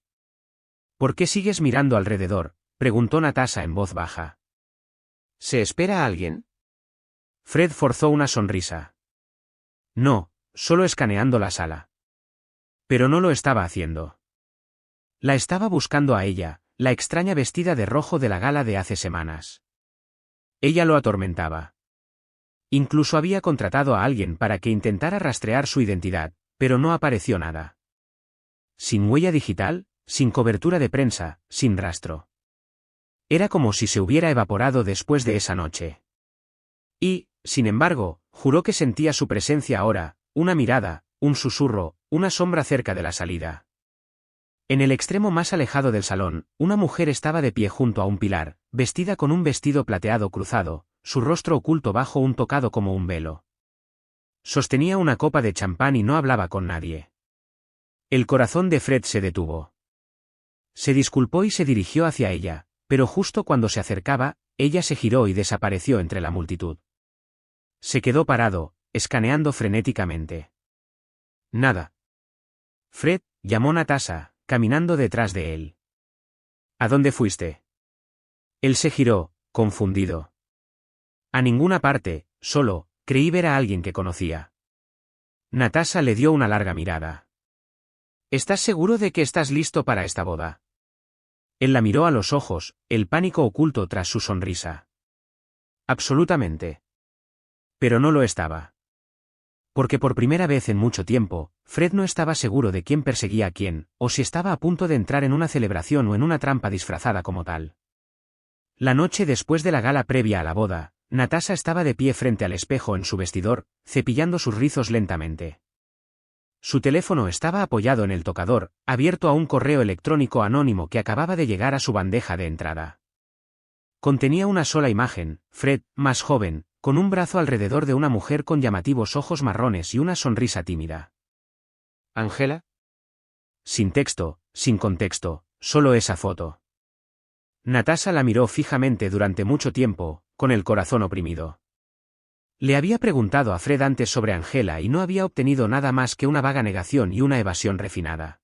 Speaker 1: ¿Por qué sigues mirando alrededor?, preguntó Natasha en voz baja.
Speaker 2: ¿Se espera a alguien?
Speaker 1: Fred forzó una sonrisa. No, solo escaneando la sala. Pero no lo estaba haciendo. La estaba buscando a ella, la extraña vestida de rojo de la gala de hace semanas. Ella lo atormentaba. Incluso había contratado a alguien para que intentara rastrear su identidad, pero no apareció nada. Sin huella digital, sin cobertura de prensa, sin rastro. Era como si se hubiera evaporado después de esa noche. Y, sin embargo, juró que sentía su presencia ahora, una mirada, un susurro, una sombra cerca de la salida. En el extremo más alejado del salón, una mujer estaba de pie junto a un pilar, vestida con un vestido plateado cruzado, su rostro oculto bajo un tocado como un velo. Sostenía una copa de champán y no hablaba con nadie. El corazón de Fred se detuvo. Se disculpó y se dirigió hacia ella, pero justo cuando se acercaba, ella se giró y desapareció entre la multitud. Se quedó parado, escaneando frenéticamente. Nada. Fred, llamó Natasha, caminando detrás de él. ¿A dónde fuiste? Él se giró, confundido. A ninguna parte, solo, creí ver a alguien que conocía. Natasha le dio una larga mirada. ¿Estás seguro de que estás listo para esta boda? Él la miró a los ojos, el pánico oculto tras su sonrisa. Absolutamente. Pero no lo estaba. Porque por primera vez en mucho tiempo, Fred no estaba seguro de quién perseguía a quién, o si estaba a punto de entrar en una celebración o en una trampa disfrazada como tal. La noche después de la gala previa a la boda, Natasha estaba de pie frente al espejo en su vestidor, cepillando sus rizos lentamente. Su teléfono estaba apoyado en el tocador, abierto a un correo electrónico anónimo que acababa de llegar a su bandeja de entrada. Contenía una sola imagen, Fred, más joven, con un brazo alrededor de una mujer con llamativos ojos marrones y una sonrisa tímida.
Speaker 2: ¿Angela?
Speaker 1: Sin texto, sin contexto, solo esa foto. Natasha la miró fijamente durante mucho tiempo, con el corazón oprimido. Le había preguntado a Fred antes sobre Angela y no había obtenido nada más que una vaga negación y una evasión refinada.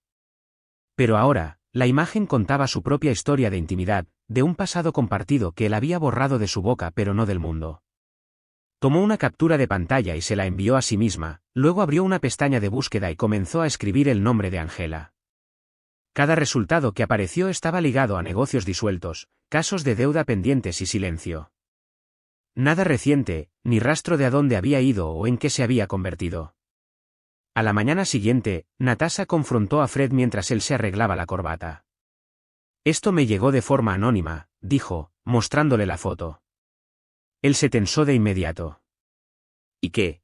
Speaker 1: Pero ahora, la imagen contaba su propia historia de intimidad, de un pasado compartido que él había borrado de su boca pero no del mundo. Tomó una captura de pantalla y se la envió a sí misma, luego abrió una pestaña de búsqueda y comenzó a escribir el nombre de Angela. Cada resultado que apareció estaba ligado a negocios disueltos, casos de deuda pendientes y silencio. Nada reciente, ni rastro de a dónde había ido o en qué se había convertido. A la mañana siguiente, Natasha confrontó a Fred mientras él se arreglaba la corbata. Esto me llegó de forma anónima, dijo, mostrándole la foto. Él se tensó de inmediato. ¿Y qué?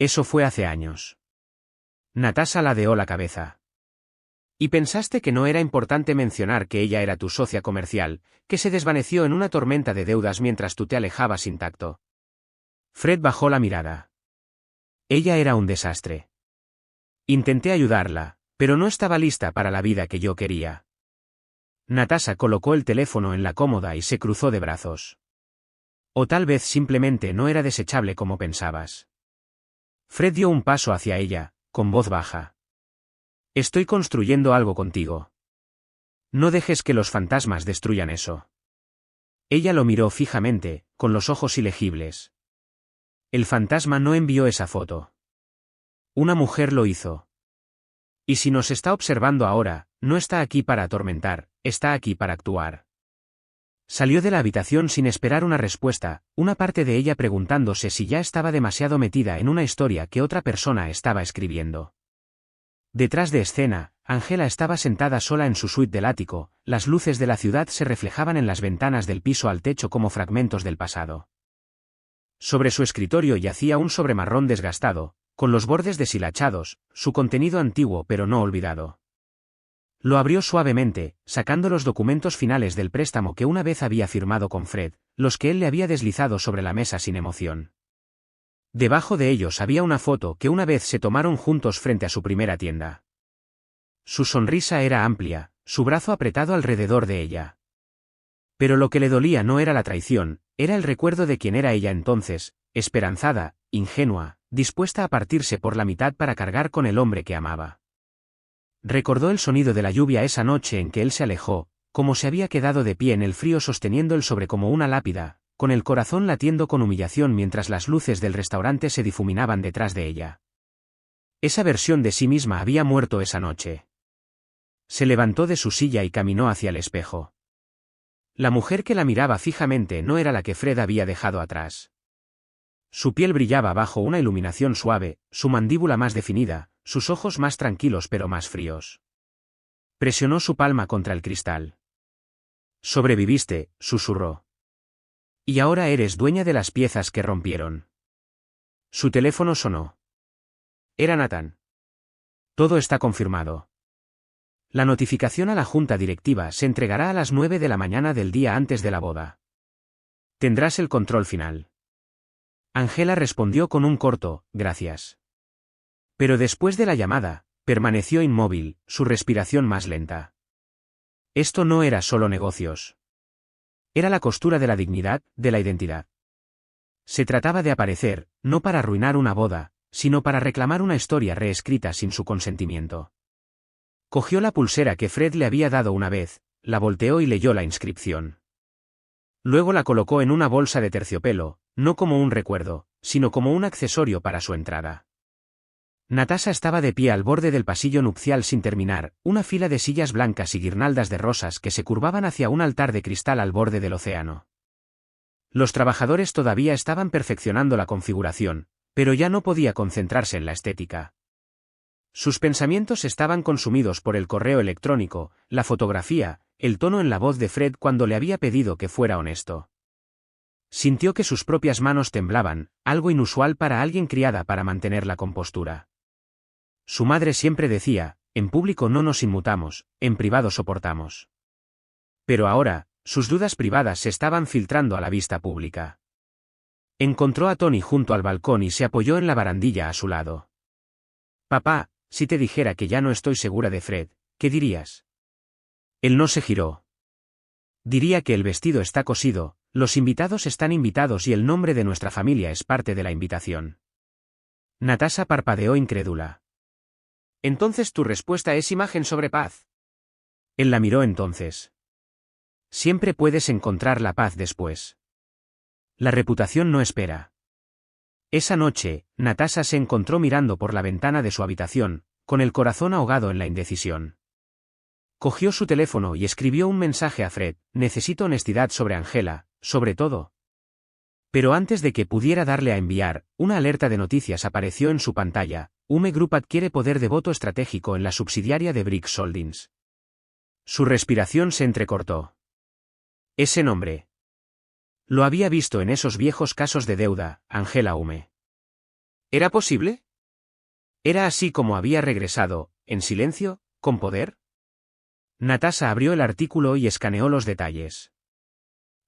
Speaker 1: Eso fue hace años. Natasha ladeó la cabeza. ¿Y pensaste que no era importante mencionar que ella era tu socia comercial, que se desvaneció en una tormenta de deudas mientras tú te alejabas intacto? Fred bajó la mirada. Ella era un desastre. Intenté ayudarla, pero no estaba lista para la vida que yo quería. Natasha colocó el teléfono en la cómoda y se cruzó de brazos. O tal vez simplemente no era desechable como pensabas. Fred dio un paso hacia ella, con voz baja. Estoy construyendo algo contigo. No dejes que los fantasmas destruyan eso. Ella lo miró fijamente, con los ojos ilegibles. El fantasma no envió esa foto. Una mujer lo hizo. Y si nos está observando ahora, no está aquí para atormentar, está aquí para actuar. Salió de la habitación sin esperar una respuesta, una parte de ella preguntándose si ya estaba demasiado metida en una historia que otra persona estaba escribiendo. Detrás de escena, Angela estaba sentada sola en su suite del ático, las luces de la ciudad se reflejaban en las ventanas del piso al techo como fragmentos del pasado. Sobre su escritorio yacía un sobre marrón desgastado, con los bordes deshilachados, su contenido antiguo pero no olvidado. Lo abrió suavemente, sacando los documentos finales del préstamo que una vez había firmado con Fred, los que él le había deslizado sobre la mesa sin emoción. Debajo de ellos había una foto que una vez se tomaron juntos frente a su primera tienda. Su sonrisa era amplia, su brazo apretado alrededor de ella. Pero lo que le dolía no era la traición, era el recuerdo de quién era ella entonces, esperanzada, ingenua, dispuesta a partirse por la mitad para cargar con el hombre que amaba. Recordó el sonido de la lluvia esa noche en que él se alejó, como se había quedado de pie en el frío sosteniendo el sobre como una lápida, con el corazón latiendo con humillación mientras las luces del restaurante se difuminaban detrás de ella. Esa versión de sí misma había muerto esa noche. Se levantó de su silla y caminó hacia el espejo. La mujer que la miraba fijamente no era la que Fred había dejado atrás. Su piel brillaba bajo una iluminación suave, su mandíbula más definida, sus ojos más tranquilos pero más fríos. Presionó su palma contra el cristal. «Sobreviviste», susurró. «Y ahora eres dueña de las piezas que rompieron». Su teléfono sonó. Era Nathan. «Todo está confirmado. La notificación a la junta directiva se entregará a las 9 de la mañana del día antes de la boda. Tendrás el control final». Angela respondió con un corto «gracias». Pero después de la llamada, permaneció inmóvil, su respiración más lenta. Esto no era solo negocios. Era la costura de la dignidad, de la identidad. Se trataba de aparecer, no para arruinar una boda, sino para reclamar una historia reescrita sin su consentimiento. Cogió la pulsera que Fred le había dado una vez, la volteó y leyó la inscripción. Luego la colocó en una bolsa de terciopelo, no como un recuerdo, sino como un accesorio para su entrada. Natasha estaba de pie al borde del pasillo nupcial sin terminar, una fila de sillas blancas y guirnaldas de rosas que se curvaban hacia un altar de cristal al borde del océano. Los trabajadores todavía estaban perfeccionando la configuración, pero ya no podía concentrarse en la estética. Sus pensamientos estaban consumidos por el correo electrónico, la fotografía, el tono en la voz de Fred cuando le había pedido que fuera honesto. Sintió que sus propias manos temblaban, algo inusual para alguien criada para mantener la compostura. Su madre siempre decía, en público no nos inmutamos, en privado soportamos. Pero ahora, sus dudas privadas se estaban filtrando a la vista pública. Encontró a Tony junto al balcón y se apoyó en la barandilla a su lado. «Papá, si te dijera que ya no estoy segura de Fred, ¿qué dirías?» Él no se giró. «Diría que el vestido está cosido, los invitados están invitados y el nombre de nuestra familia es parte de la invitación». Natasha parpadeó incrédula. «¿Entonces tu respuesta es imagen sobre paz?» Él la miró entonces. «Siempre puedes encontrar la paz después. La reputación no espera». Esa noche, Natasha se encontró mirando por la ventana de su habitación, con el corazón ahogado en la indecisión. Cogió su teléfono y escribió un mensaje a Fred: «Necesito honestidad sobre Angela, sobre todo». Pero antes de que pudiera darle a enviar, una alerta de noticias apareció en su pantalla: Hume Group adquiere poder de voto estratégico en la subsidiaria de Briggs Holdings. Su respiración se entrecortó. Ese nombre. Lo había visto en esos viejos casos de deuda, Angela Hume. ¿Era posible? ¿Era así como había regresado, en silencio, con poder? Natasha abrió el artículo y escaneó los detalles.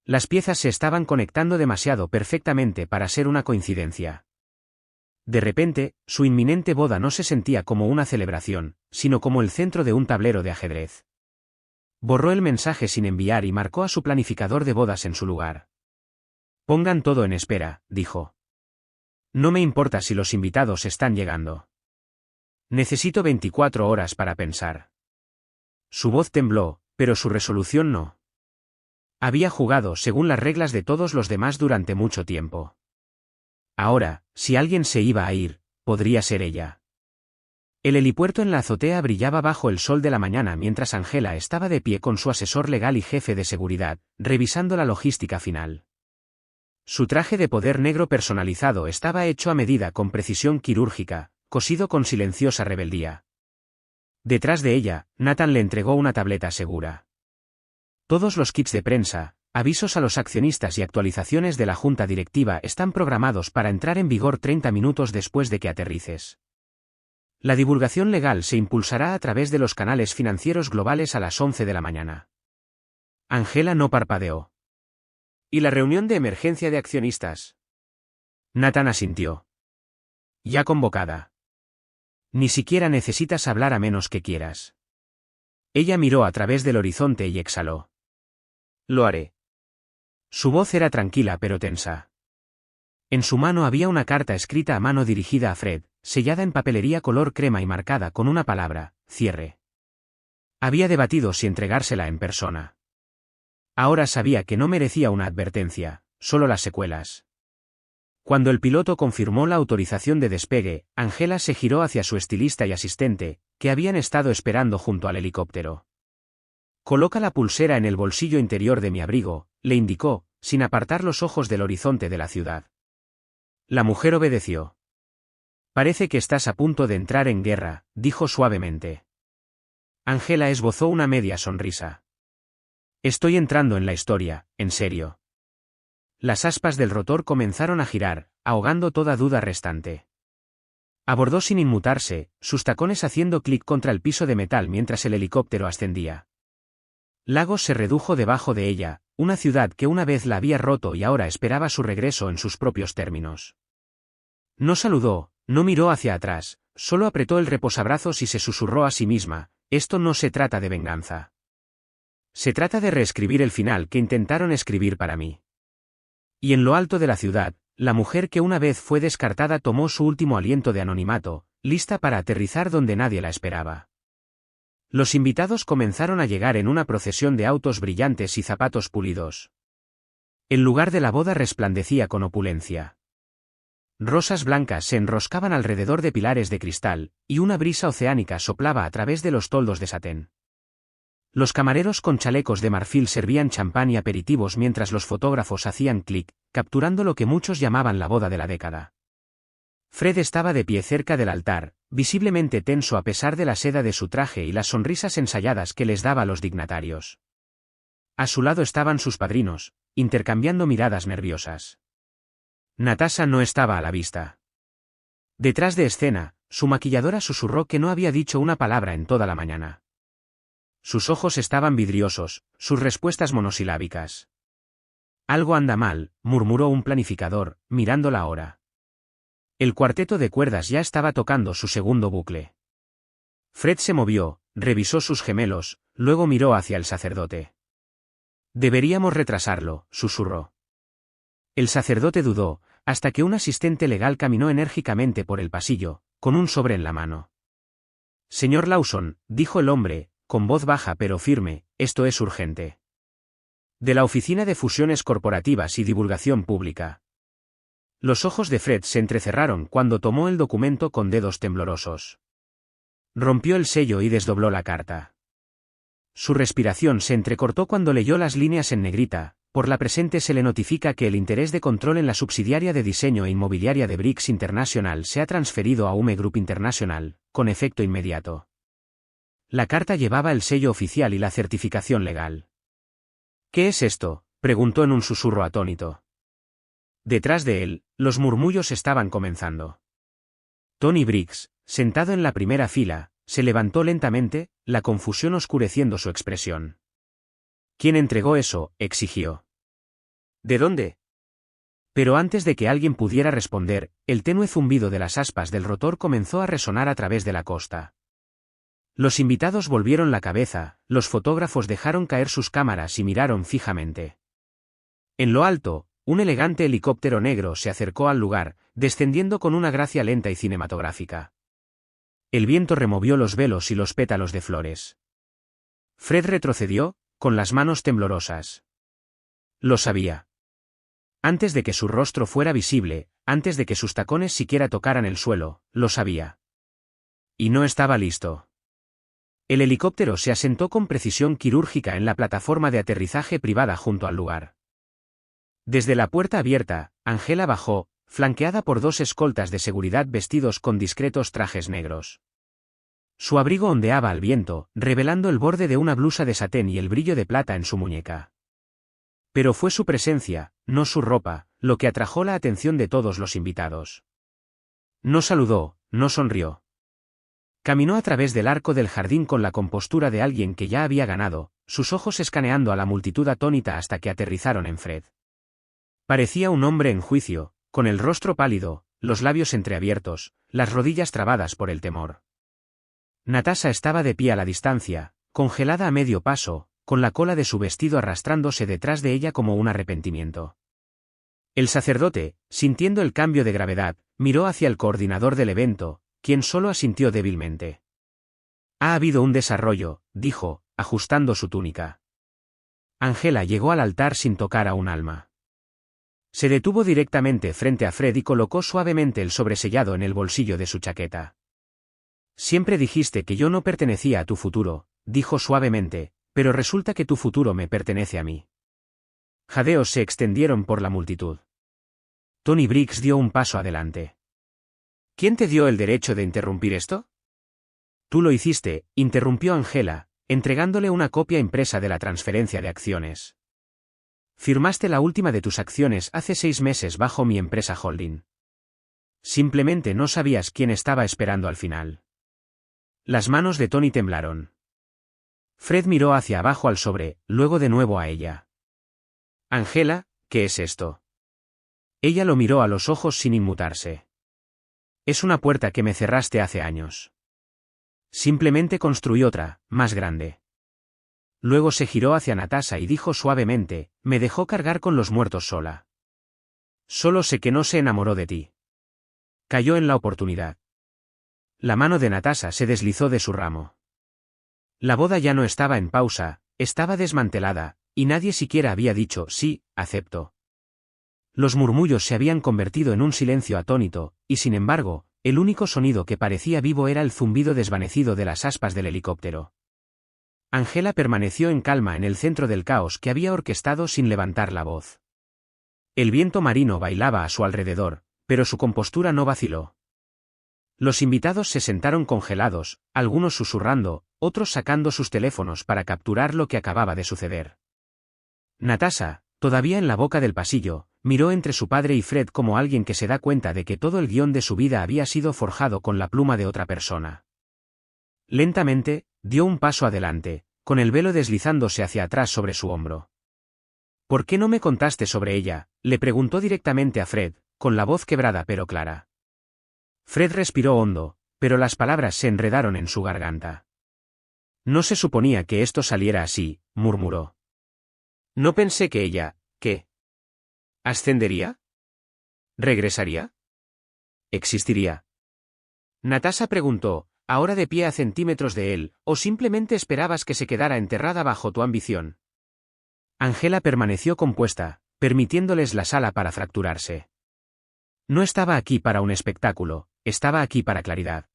Speaker 1: Las piezas se estaban conectando demasiado perfectamente para ser una coincidencia. De repente, su inminente boda no se sentía como una celebración, sino como el centro de un tablero de ajedrez. Borró el mensaje sin enviar y marcó a su planificador de bodas en su lugar. «Pongan todo en espera», dijo. «No me importa si los invitados están llegando. Necesito 24 horas para pensar». Su voz tembló, pero su resolución no. Había jugado según las reglas de todos los demás durante mucho tiempo. Ahora, si alguien se iba a ir, podría ser ella. El helipuerto en la azotea brillaba bajo el sol de la mañana mientras Angela estaba de pie con su asesor legal y jefe de seguridad, revisando la logística final. Su traje de poder negro personalizado estaba hecho a medida con precisión quirúrgica, cosido con silenciosa rebeldía. Detrás de ella, Nathan le entregó una tableta segura. Todos los kits de prensa, avisos a los accionistas y actualizaciones de la junta directiva están programados para entrar en vigor 30 minutos después de que aterrices. La divulgación legal se impulsará a través de los canales financieros globales a las 11 de la mañana. Angela no parpadeó.
Speaker 2: ¿Y la reunión de emergencia de accionistas?
Speaker 1: Nathan asintió. Ya convocada. Ni siquiera necesitas hablar a menos que quieras. Ella miró a través del horizonte y exhaló.
Speaker 2: Lo haré.
Speaker 1: Su voz era tranquila pero tensa. En su mano había una carta escrita a mano dirigida a Fred, sellada en papelería color crema y marcada con una palabra: cierre. Había debatido si entregársela en persona. Ahora sabía que no merecía una advertencia, solo las secuelas. Cuando el piloto confirmó la autorización de despegue, Angela se giró hacia su estilista y asistente, que habían estado esperando junto al helicóptero. Coloca la pulsera en el bolsillo interior de mi abrigo, le indicó, sin apartar los ojos del horizonte de la ciudad. La mujer obedeció. Parece que estás a punto de entrar en guerra, dijo suavemente. Angela esbozó una media sonrisa. Estoy entrando en la historia, en serio. Las aspas del rotor comenzaron a girar, ahogando toda duda restante. Abordó sin inmutarse, sus tacones haciendo clic contra el piso de metal mientras el helicóptero ascendía. Lagos se redujo debajo de ella, una ciudad que una vez la había roto y ahora esperaba su regreso en sus propios términos. No saludó, no miró hacia atrás, solo apretó el reposabrazos y se susurró a sí misma: esto no se trata de venganza. Se trata de reescribir el final que intentaron escribir para mí. Y en lo alto de la ciudad, la mujer que una vez fue descartada tomó su último aliento de anonimato, lista para aterrizar donde nadie la esperaba. Los invitados comenzaron a llegar en una procesión de autos brillantes y zapatos pulidos. El lugar de la boda resplandecía con opulencia. Rosas blancas se enroscaban alrededor de pilares de cristal, y una brisa oceánica soplaba a través de los toldos de satén. Los camareros con chalecos de marfil servían champán y aperitivos mientras los fotógrafos hacían clic, capturando lo que muchos llamaban la boda de la década. Fred estaba de pie cerca del altar, visiblemente tenso a pesar de la seda de su traje y las sonrisas ensayadas que les daba a los dignatarios. A su lado estaban sus padrinos, intercambiando miradas nerviosas. Natasha no estaba a la vista. Detrás de escena, su maquilladora susurró que no había dicho una palabra en toda la mañana. Sus ojos estaban vidriosos, sus respuestas monosilábicas. Algo anda mal, murmuró un planificador, mirando la hora. El cuarteto de cuerdas ya estaba tocando su segundo bucle. Fred se movió, revisó sus gemelos, luego miró hacia el sacerdote. Deberíamos retrasarlo, susurró. El sacerdote dudó, hasta que un asistente legal caminó enérgicamente por el pasillo, con un sobre en la mano. Señor Lawson, dijo el hombre, con voz baja pero firme, esto es urgente. De la Oficina de Fusiones Corporativas y Divulgación Pública. Los ojos de Fred se entrecerraron cuando tomó el documento con dedos temblorosos. Rompió el sello y desdobló la carta. Su respiración se entrecortó cuando leyó las líneas en negrita: por la presente se le notifica que el interés de control en la subsidiaria de diseño e inmobiliaria de Briggs International se ha transferido a Hume Group International, con efecto inmediato. La carta llevaba el sello oficial y la certificación legal. ¿Qué es esto?, preguntó en un susurro atónito. Detrás de él, los murmullos estaban comenzando. Tony Briggs, sentado en la primera fila, se levantó lentamente, la confusión oscureciendo su expresión. ¿Quién entregó eso?, exigió.
Speaker 2: ¿De dónde?
Speaker 1: Pero antes de que alguien pudiera responder, el tenue zumbido de las aspas del rotor comenzó a resonar a través de la costa. Los invitados volvieron la cabeza, los fotógrafos dejaron caer sus cámaras y miraron fijamente. En lo alto, un elegante helicóptero negro se acercó al lugar, descendiendo con una gracia lenta y cinematográfica. El viento removió los velos y los pétalos de flores. Fred retrocedió, con las manos temblorosas. Lo sabía. Antes de que su rostro fuera visible, antes de que sus tacones siquiera tocaran el suelo, lo sabía. Y no estaba listo. El helicóptero se asentó con precisión quirúrgica en la plataforma de aterrizaje privada junto al lugar. Desde la puerta abierta, Angela bajó, flanqueada por dos escoltas de seguridad vestidos con discretos trajes negros. Su abrigo ondeaba al viento, revelando el borde de una blusa de satén y el brillo de plata en su muñeca. Pero fue su presencia, no su ropa, lo que atrajo la atención de todos los invitados. No saludó, no sonrió. Caminó a través del arco del jardín con la compostura de alguien que ya había ganado, sus ojos escaneando a la multitud atónita hasta que aterrizaron en Fred. Parecía un hombre en juicio, con el rostro pálido, los labios entreabiertos, las rodillas trabadas por el temor. Natasha estaba de pie a la distancia, congelada a medio paso, con la cola de su vestido arrastrándose detrás de ella como un arrepentimiento. El sacerdote, sintiendo el cambio de gravedad, miró hacia el coordinador del evento, quien solo asintió débilmente. Ha habido un desarrollo, dijo, ajustando su túnica. Angela llegó al altar sin tocar a un alma. Se detuvo directamente frente a Fred y colocó suavemente el sobresellado en el bolsillo de su chaqueta. Siempre dijiste que yo no pertenecía a tu futuro, dijo suavemente, pero resulta que tu futuro me pertenece a mí. Jadeos se extendieron por la multitud. Tony Briggs dio un paso adelante. ¿Quién te dio el derecho de interrumpir esto? Tú lo hiciste, interrumpió Angela, entregándole una copia impresa de la transferencia de acciones. Firmaste la última de tus acciones hace 6 meses bajo mi empresa holding. Simplemente no sabías quién estaba esperando al final. Las manos de Tony temblaron. Fred miró hacia abajo al sobre, luego de nuevo a ella. Angela, ¿qué es esto? Ella lo miró a los ojos sin inmutarse. Es una puerta que me cerraste hace años. Simplemente construí otra, más grande. Luego se giró hacia Natasha y dijo suavemente, me dejó cargar con los muertos sola. Solo sé que no se enamoró de ti. Cayó en la oportunidad. La mano de Natasha se deslizó de su ramo. La boda ya no estaba en pausa, estaba desmantelada, y nadie siquiera había dicho, sí, acepto. Los murmullos se habían convertido en un silencio atónito, y sin embargo, el único sonido que parecía vivo era el zumbido desvanecido de las aspas del helicóptero. Angela permaneció en calma en el centro del caos que había orquestado sin levantar la voz. El viento marino bailaba a su alrededor, pero su compostura no vaciló. Los invitados se sentaron congelados, algunos susurrando, otros sacando sus teléfonos para capturar lo que acababa de suceder. Natasha, todavía en la boca del pasillo, miró entre su padre y Fred como alguien que se da cuenta de que todo el guión de su vida había sido forjado con la pluma de otra persona. Lentamente, dio un paso adelante, con el velo deslizándose hacia atrás sobre su hombro. ¿Por qué no me contaste sobre ella?, le preguntó directamente a Fred, con la voz quebrada pero clara. Fred respiró hondo, pero las palabras se enredaron en su garganta. No se suponía que esto saliera así, murmuró. No pensé que ella, ¿qué? ¿Ascendería? ¿Regresaría? ¿Existiría? Natasha preguntó, ahora de pie a centímetros de él, ¿o simplemente esperabas que se quedara enterrada bajo tu ambición? Angela permaneció compuesta, permitiéndoles la sala para fracturarse. No estaba aquí para un espectáculo, estaba aquí para claridad.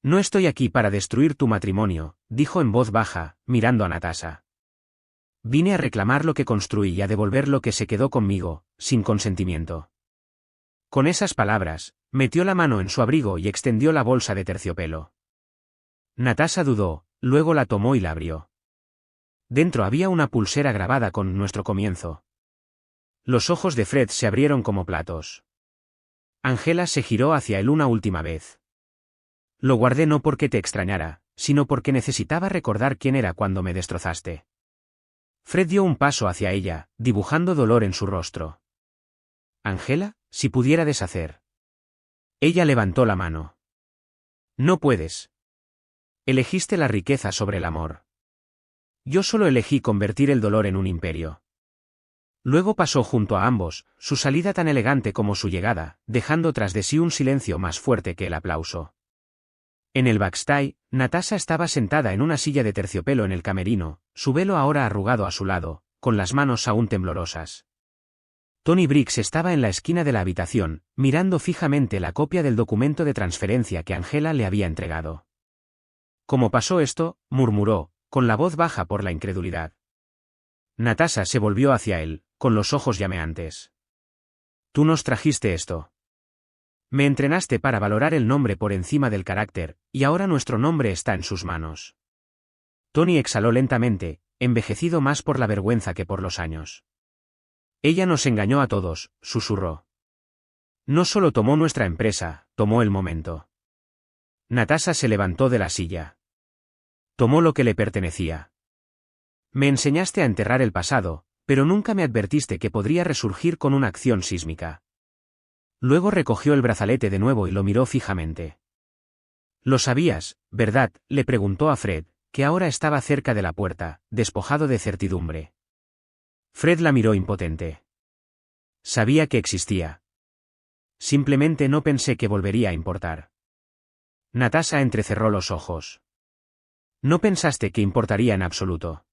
Speaker 1: No estoy aquí para destruir tu matrimonio, dijo en voz baja, mirando a Natasha. Vine a reclamar lo que construí y a devolver lo que se quedó conmigo, sin consentimiento. Con esas palabras, metió la mano en su abrigo y extendió la bolsa de terciopelo. Natasha dudó, luego la tomó y la abrió. Dentro había una pulsera grabada con nuestro comienzo. Los ojos de Fred se abrieron como platos. Angela se giró hacia él una última vez. Lo guardé no porque te extrañara, sino porque necesitaba recordar quién era cuando me destrozaste. Fred dio un paso hacia ella, dibujando dolor en su rostro. Angela, si pudiera deshacer. Ella levantó la mano. No puedes. Elegiste la riqueza sobre el amor. Yo solo elegí convertir el dolor en un imperio. Luego pasó junto a ambos, su salida tan elegante como su llegada, dejando tras de sí un silencio más fuerte que el aplauso. En el backstage, Natasha estaba sentada en una silla de terciopelo en el camerino, su velo ahora arrugado a su lado, con las manos aún temblorosas. Tony Briggs estaba en la esquina de la habitación, mirando fijamente la copia del documento de transferencia que Angela le había entregado. ¿Cómo pasó esto?, murmuró, con la voz baja por la incredulidad. Natasha se volvió hacia él, con los ojos llameantes. Tú nos trajiste esto. Me entrenaste para valorar el nombre por encima del carácter, y ahora nuestro nombre está en sus manos. Tony exhaló lentamente, envejecido más por la vergüenza que por los años. Ella nos engañó a todos, susurró. No solo tomó nuestra empresa, tomó el momento. Natasha se levantó de la silla. Tomó lo que le pertenecía. Me enseñaste a enterrar el pasado, pero nunca me advertiste que podría resurgir con una acción sísmica. Luego recogió el brazalete de nuevo y lo miró fijamente. Lo sabías, ¿verdad?, le preguntó a Fred, que ahora estaba cerca de la puerta, despojado de certidumbre. Fred la miró impotente. Sabía que existía. Simplemente no pensé que volvería a importar. Natasha entrecerró los ojos. No pensaste que importaría en absoluto.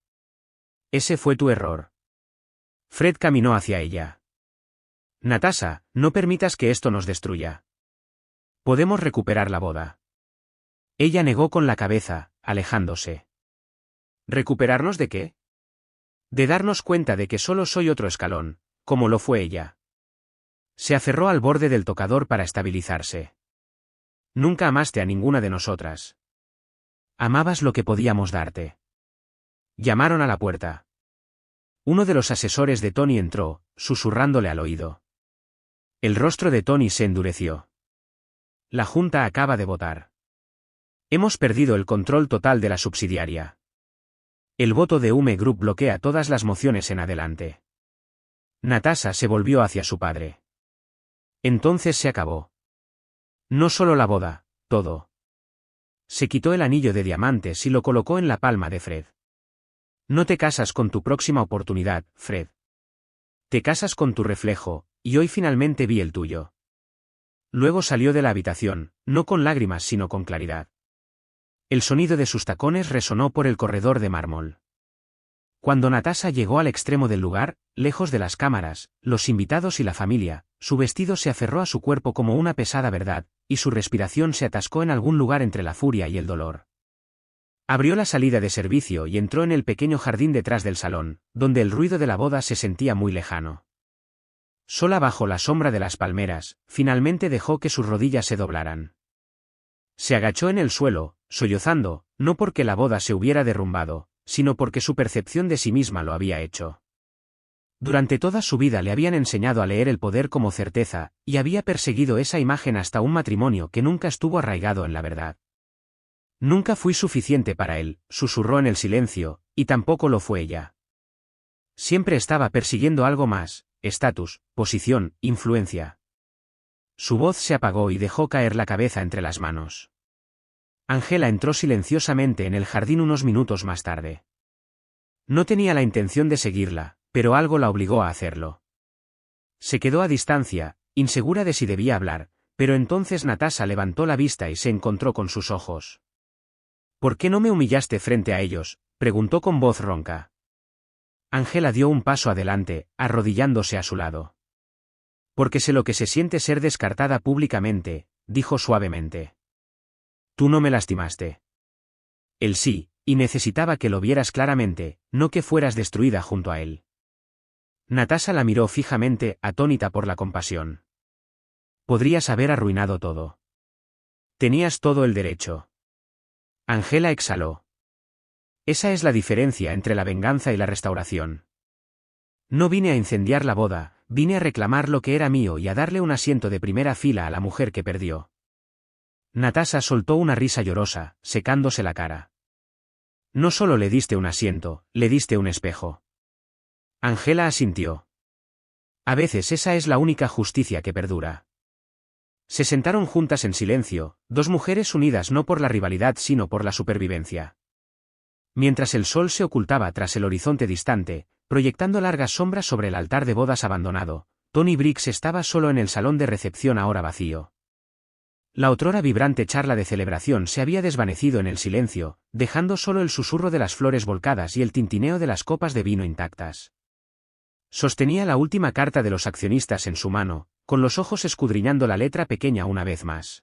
Speaker 1: Ese fue tu error. Fred caminó hacia ella. Natasha, no permitas que esto nos destruya. Podemos recuperar la boda. Ella negó con la cabeza, alejándose. ¿Recuperarnos de qué? De darnos cuenta de que solo soy otro escalón, como lo fue ella. Se aferró al borde del tocador para estabilizarse. Nunca amaste a ninguna de nosotras. Amabas lo que podíamos darte. Llamaron a la puerta. Uno de los asesores de Tony entró, susurrándole al oído. El rostro de Tony se endureció. La junta acaba de votar. Hemos perdido el control total de la subsidiaria. El voto de Hume Group bloquea todas las mociones en adelante. Natasha se volvió hacia su padre. Entonces se acabó. No solo la boda, todo. Se quitó el anillo de diamantes y lo colocó en la palma de Fred. No te casas con tu próxima oportunidad, Fred. Te casas con tu reflejo, y hoy finalmente vi el tuyo. Luego salió de la habitación, no con lágrimas sino con claridad. El sonido de sus tacones resonó por el corredor de mármol. Cuando Natasha llegó al extremo del lugar, lejos de las cámaras, los invitados y la familia, su vestido se aferró a su cuerpo como una pesada verdad, y su respiración se atascó en algún lugar entre la furia y el dolor. Abrió la salida de servicio y entró en el pequeño jardín detrás del salón, donde el ruido de la boda se sentía muy lejano. Sola bajo la sombra de las palmeras, finalmente dejó que sus rodillas se doblaran. Se agachó en el suelo, sollozando, no porque la boda se hubiera derrumbado, sino porque su percepción de sí misma lo había hecho. Durante toda su vida le habían enseñado a leer el poder como certeza, y había perseguido esa imagen hasta un matrimonio que nunca estuvo arraigado en la verdad. Nunca fui suficiente para él, susurró en el silencio, y tampoco lo fue ella. Siempre estaba persiguiendo algo más, estatus, posición, influencia. Su voz se apagó y dejó caer la cabeza entre las manos. Angela entró silenciosamente en el jardín unos minutos más tarde. No tenía la intención de seguirla, pero algo la obligó a hacerlo. Se quedó a distancia, insegura de si debía hablar, pero entonces Natasha levantó la vista y se encontró con sus ojos. ¿Por qué no me humillaste frente a ellos?, preguntó con voz ronca. Angela dio un paso adelante, arrodillándose a su lado. Porque sé lo que se siente ser descartada públicamente, dijo suavemente. Tú no me lastimaste. Él sí, y necesitaba que lo vieras claramente, no que fueras destruida junto a él. Natasha la miró fijamente, atónita por la compasión. Podrías haber arruinado todo. Tenías todo el derecho. Angela exhaló. Esa es la diferencia entre la venganza y la restauración. No vine a incendiar la boda, vine a reclamar lo que era mío y a darle un asiento de primera fila a la mujer que perdió. Natasha soltó una risa llorosa, secándose la cara. No solo le diste un asiento, le diste un espejo. Angela asintió. A veces esa es la única justicia que perdura. Se sentaron juntas en silencio, dos mujeres unidas no por la rivalidad sino por la supervivencia. Mientras el sol se ocultaba tras el horizonte distante, proyectando largas sombras sobre el altar de bodas abandonado, Tony Briggs estaba solo en el salón de recepción ahora vacío. La otrora vibrante charla de celebración se había desvanecido en el silencio, dejando solo el susurro de las flores volcadas y el tintineo de las copas de vino intactas. Sostenía la última carta de los accionistas en su mano, con los ojos escudriñando la letra pequeña una vez más.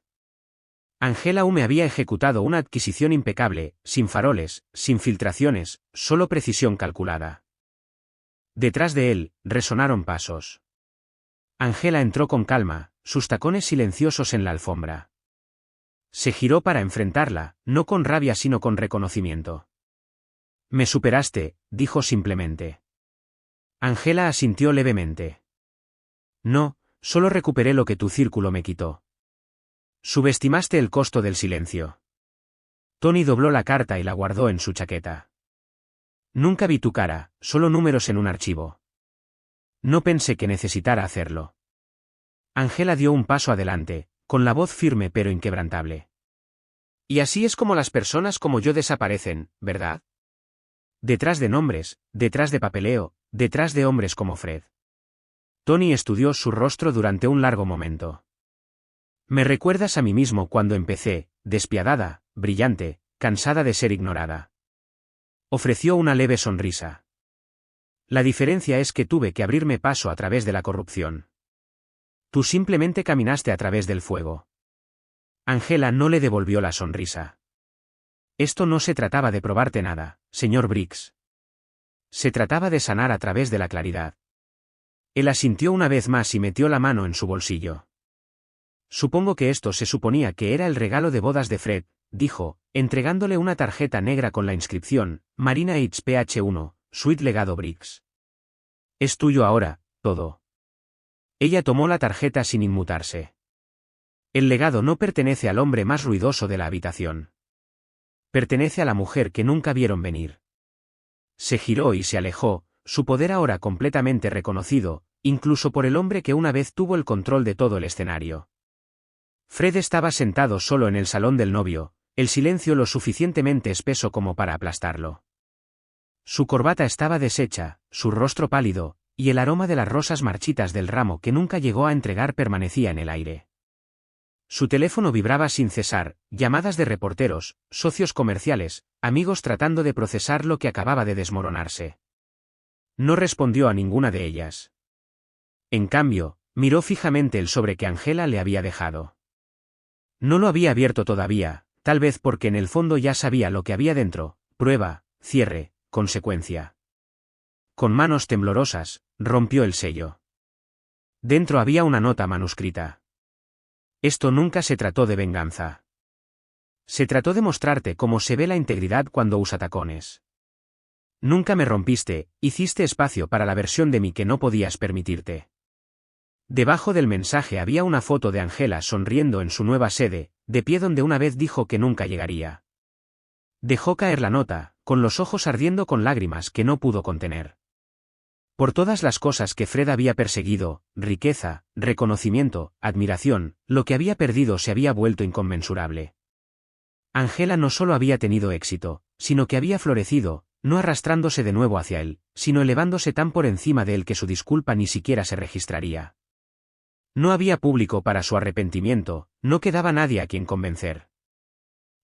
Speaker 1: Angela Hume había ejecutado una adquisición impecable, sin faroles, sin filtraciones, solo precisión calculada. Detrás de él, resonaron pasos. Angela entró con calma, sus tacones silenciosos en la alfombra. Se giró para enfrentarla, no con rabia sino con reconocimiento. Me superaste, dijo simplemente. Angela asintió levemente. No, solo recuperé lo que tu círculo me quitó. Subestimaste el costo del silencio. Tony dobló la carta y la guardó en su chaqueta. Nunca vi tu cara, solo números en un archivo. No pensé que necesitara hacerlo. Angela dio un paso adelante, con la voz firme pero inquebrantable.
Speaker 2: Y así es como las personas como yo desaparecen, ¿verdad?
Speaker 1: Detrás de nombres, detrás de papeleo, detrás de hombres como Fred. Tony estudió su rostro durante un largo momento. Me recuerdas a mí mismo cuando empecé, despiadada, brillante, cansada de ser ignorada. Ofreció una leve sonrisa. La diferencia es que tuve que abrirme paso a través de la corrupción. Tú simplemente caminaste a través del fuego. Angela no le devolvió la sonrisa. Esto no se trataba de probarte nada, señor Briggs. Se trataba de sanar a través de la claridad. Él asintió una vez más y metió la mano en su bolsillo. Supongo que esto se suponía que era el regalo de bodas de Fred, dijo, entregándole una tarjeta negra con la inscripción, Marina H. PH1, Suite Legado Briggs. Es tuyo ahora, todo. Ella tomó la tarjeta sin inmutarse. El legado no pertenece al hombre más ruidoso de la habitación. Pertenece a la mujer que nunca vieron venir. Se giró y se alejó, su poder ahora completamente reconocido, incluso por el hombre que una vez tuvo el control de todo el escenario. Fred estaba sentado solo en el salón del novio, el silencio lo suficientemente espeso como para aplastarlo. Su corbata estaba deshecha, su rostro pálido, y el aroma de las rosas marchitas del ramo que nunca llegó a entregar permanecía en el aire. Su teléfono vibraba sin cesar, llamadas de reporteros, socios comerciales, amigos tratando de procesar lo que acababa de desmoronarse. No respondió a ninguna de ellas. En cambio, miró fijamente el sobre que Angela le había dejado. No lo había abierto todavía, tal vez porque en el fondo ya sabía lo que había dentro, prueba, cierre, consecuencia. Con manos temblorosas, rompió el sello. Dentro había una nota manuscrita. Esto nunca se trató de venganza. Se trató de mostrarte cómo se ve la integridad cuando usa tacones. Nunca me rompiste, hiciste espacio para la versión de mí que no podías permitirte. Debajo del mensaje había una foto de Angela sonriendo en su nueva sede, de pie donde una vez dijo que nunca llegaría. Dejó caer la nota, con los ojos ardiendo con lágrimas que no pudo contener. Por todas las cosas que Fred había perseguido, riqueza, reconocimiento, admiración, lo que había perdido se había vuelto inconmensurable. Angela no solo había tenido éxito, sino que había florecido, no arrastrándose de nuevo hacia él, sino elevándose tan por encima de él que su disculpa ni siquiera se registraría. No había público para su arrepentimiento, no quedaba nadie a quien convencer.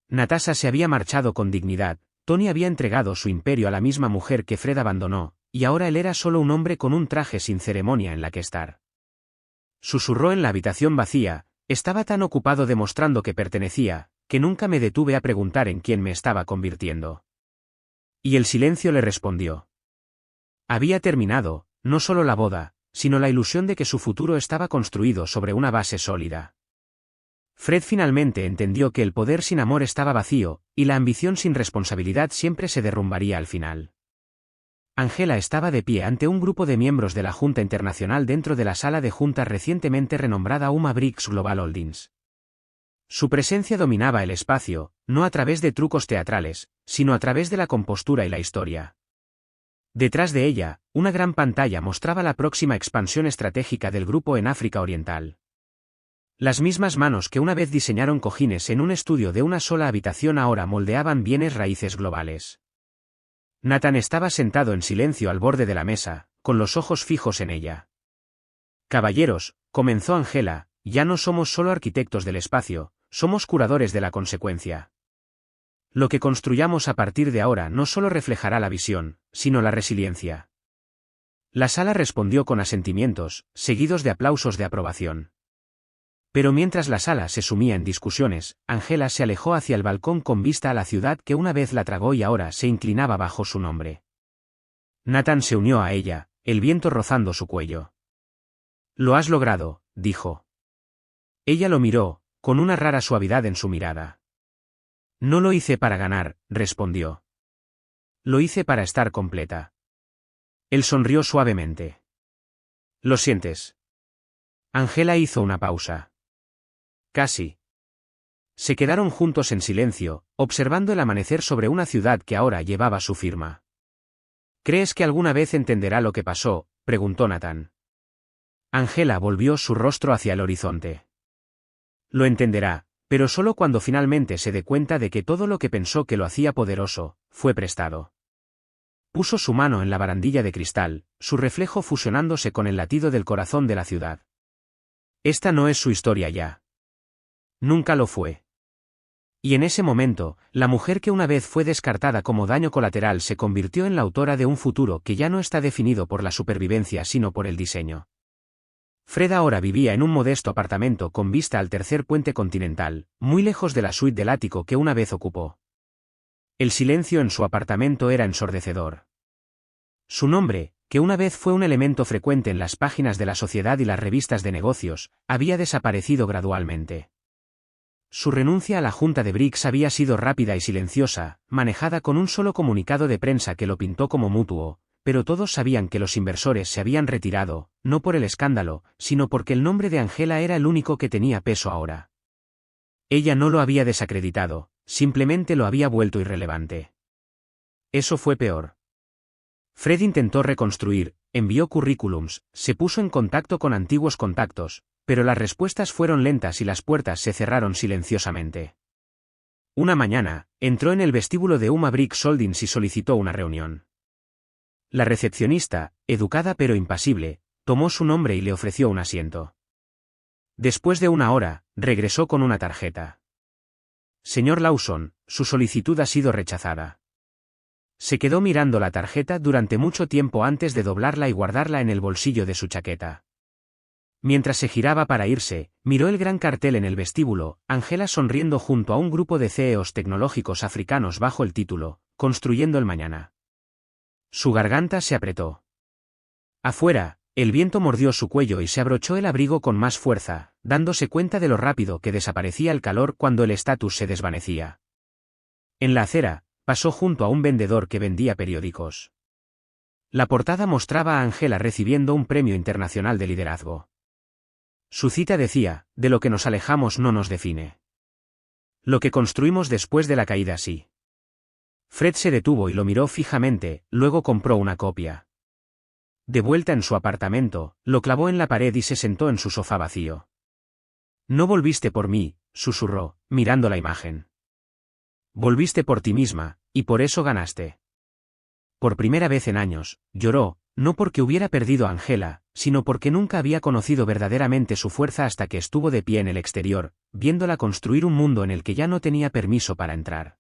Speaker 1: Natasha se había marchado con dignidad, Tony había entregado su imperio a la misma mujer que Fred abandonó, y ahora él era solo un hombre con un traje sin ceremonia en la que estar. Susurró en la habitación vacía, estaba tan ocupado demostrando que pertenecía, que nunca me detuve a preguntar en quién me estaba convirtiendo. Y el silencio le respondió. Había terminado, no solo la boda, sino la ilusión de que su futuro estaba construido sobre una base sólida. Fred finalmente entendió que el poder sin amor estaba vacío, y la ambición sin responsabilidad siempre se derrumbaría al final. Angela estaba de pie ante un grupo de miembros de la Junta Internacional dentro de la sala de juntas recientemente renombrada UMA Briggs Global Holdings. Su presencia dominaba el espacio, no a través de trucos teatrales, sino a través de la compostura y la historia. Detrás de ella, una gran pantalla mostraba la próxima expansión estratégica del grupo en África Oriental. Las mismas manos que una vez diseñaron cojines en un estudio de una sola habitación ahora moldeaban bienes raíces globales. Nathan estaba sentado en silencio al borde de la mesa, con los ojos fijos en ella. Caballeros, comenzó Angela, ya no somos solo arquitectos del espacio, somos curadores de la consecuencia. Lo que construyamos a partir de ahora no solo reflejará la visión, sino la resiliencia. La sala respondió con asentimientos, seguidos de aplausos de aprobación. Pero mientras la sala se sumía en discusiones, Angela se alejó hacia el balcón con vista a la ciudad que una vez la tragó y ahora se inclinaba bajo su nombre. Nathan se unió a ella, el viento rozando su cuello. Lo has logrado, dijo. Ella lo miró, con una rara suavidad en su mirada. No lo hice para ganar, respondió. Lo hice para estar completa. Él sonrió suavemente. ¿Lo sientes? Angela hizo una pausa. Casi. Se quedaron juntos en silencio, observando el amanecer sobre una ciudad que ahora llevaba su firma. ¿Crees que alguna vez entenderá lo que pasó?, preguntó Nathan. Angela volvió su rostro hacia el horizonte. Lo entenderá, pero solo cuando finalmente se dé cuenta de que todo lo que pensó que lo hacía poderoso, fue prestado. Puso su mano en la barandilla de cristal, su reflejo fusionándose con el latido del corazón de la ciudad. Esta no es su historia ya. Nunca lo fue. Y en ese momento, la mujer que una vez fue descartada como daño colateral se convirtió en la autora de un futuro que ya no está definido por la supervivencia sino por el diseño. Fred ahora vivía en un modesto apartamento con vista al tercer puente continental, muy lejos de la suite del ático que una vez ocupó. El silencio en su apartamento era ensordecedor. Su nombre, que una vez fue un elemento frecuente en las páginas de la sociedad y las revistas de negocios, había desaparecido gradualmente. Su renuncia a la junta de Briggs había sido rápida y silenciosa, manejada con un solo comunicado de prensa que lo pintó como mutuo, pero todos sabían que los inversores se habían retirado, no por el escándalo, sino porque el nombre de Angela era el único que tenía peso ahora. Ella no lo había desacreditado, simplemente lo había vuelto irrelevante. Eso fue peor. Fred intentó reconstruir, envió currículums, se puso en contacto con antiguos contactos, pero las respuestas fueron lentas y las puertas se cerraron silenciosamente. Una mañana, entró en el vestíbulo de Uma Briggs Holdings y solicitó una reunión. La recepcionista, educada pero impasible, tomó su nombre y le ofreció un asiento. Después de una hora, regresó con una tarjeta. Señor Lawson, su solicitud ha sido rechazada. Se quedó mirando la tarjeta durante mucho tiempo antes de doblarla y guardarla en el bolsillo de su chaqueta. Mientras se giraba para irse, miró el gran cartel en el vestíbulo, Angela sonriendo junto a un grupo de CEOs tecnológicos africanos bajo el título, Construyendo el Mañana. Su garganta se apretó. Afuera, el viento mordió su cuello y se abrochó el abrigo con más fuerza, dándose cuenta de lo rápido que desaparecía el calor cuando el estatus se desvanecía. En la acera, pasó junto a un vendedor que vendía periódicos. La portada mostraba a Angela recibiendo un premio internacional de liderazgo. Su cita decía, de lo que nos alejamos no nos define. Lo que construimos después de la caída sí. Fred se detuvo y lo miró fijamente, luego compró una copia. De vuelta en su apartamento, lo clavó en la pared y se sentó en su sofá vacío. No volviste por mí, susurró, mirando la imagen. Volviste por ti misma, y por eso ganaste. Por primera vez en años, lloró, no porque hubiera perdido a Angela, sino porque nunca había conocido verdaderamente su fuerza hasta que estuvo de pie en el exterior, viéndola construir un mundo en el que ya no tenía permiso para entrar.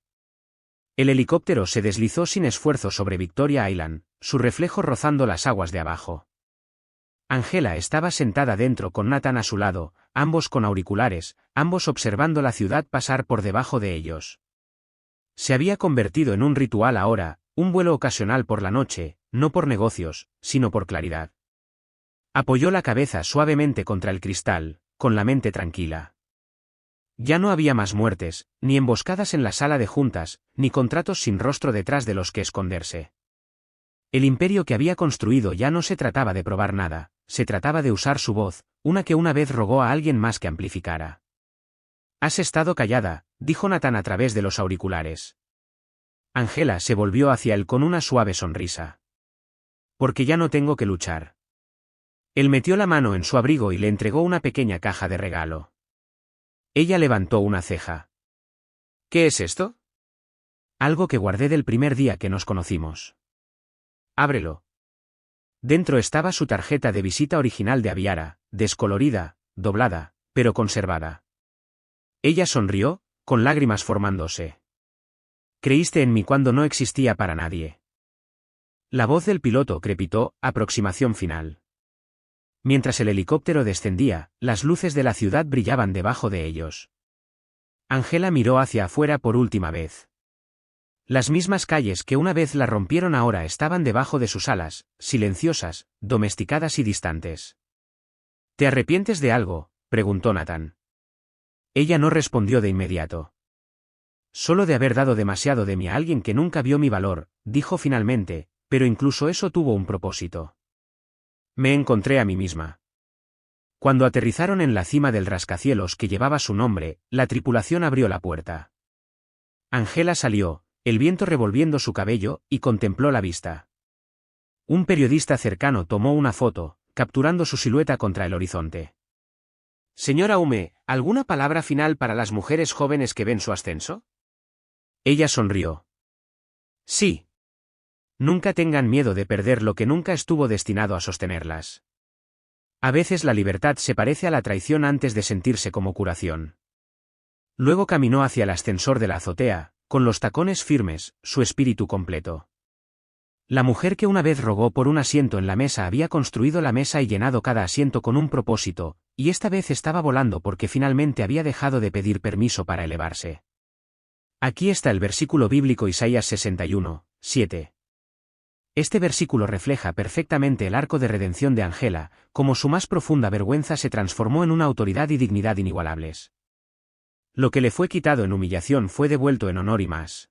Speaker 1: El helicóptero se deslizó sin esfuerzo sobre Victoria Island, su reflejo rozando las aguas de abajo. Angela estaba sentada dentro con Nathan a su lado, ambos con auriculares, ambos observando la ciudad pasar por debajo de ellos. Se había convertido en un ritual ahora, un vuelo ocasional por la noche, no por negocios, sino por claridad. Apoyó la cabeza suavemente contra el cristal, con la mente tranquila. Ya no había más muertes, ni emboscadas en la sala de juntas, ni contratos sin rostro detrás de los que esconderse. El imperio que había construido ya no se trataba de probar nada, se trataba de usar su voz, una que una vez rogó a alguien más que amplificara. «Has estado callada», dijo Nathan a través de los auriculares. Angela se volvió hacia él con una suave sonrisa. «Porque ya no tengo que luchar». Él metió la mano en su abrigo y le entregó una pequeña caja de regalo. Ella levantó una ceja. «¿Qué es esto?» «Algo que guardé del primer día que nos conocimos». «Ábrelo». Dentro estaba su tarjeta de visita original de Aviara, descolorida, doblada, pero conservada. Ella sonrió, con lágrimas formándose. «Creíste en mí cuando no existía para nadie». La voz del piloto crepitó, aproximación final. Mientras el helicóptero descendía, las luces de la ciudad brillaban debajo de ellos. Angela miró hacia afuera por última vez. Las mismas calles que una vez la rompieron ahora estaban debajo de sus alas, silenciosas, domesticadas y distantes. «¿Te arrepientes de algo?», preguntó Nathan. Ella no respondió de inmediato. «Solo de haber dado demasiado de mí a alguien que nunca vio mi valor», dijo finalmente, pero incluso eso tuvo un propósito. «Me encontré a mí misma». Cuando aterrizaron en la cima del rascacielos que llevaba su nombre, la tripulación abrió la puerta. Angela salió, el viento revolviendo su cabello, y contempló la vista. Un periodista cercano tomó una foto, capturando su silueta contra el horizonte.
Speaker 2: Señora Hume, ¿alguna palabra final para las mujeres jóvenes que ven su ascenso?
Speaker 1: Ella sonrió. Sí. Nunca tengan miedo de perder lo que nunca estuvo destinado a sostenerlas. A veces la libertad se parece a la traición antes de sentirse como curación. Luego caminó hacia el ascensor de la azotea, con los tacones firmes, su espíritu completo. La mujer que una vez rogó por un asiento en la mesa había construido la mesa y llenado cada asiento con un propósito, y esta vez estaba volando porque finalmente había dejado de pedir permiso para elevarse. Aquí está el versículo bíblico Isaías 61, 7. Este versículo refleja perfectamente el arco de redención de Angela, como su más profunda vergüenza se transformó en una autoridad y dignidad inigualables. Lo que le fue quitado en humillación fue devuelto en honor y más.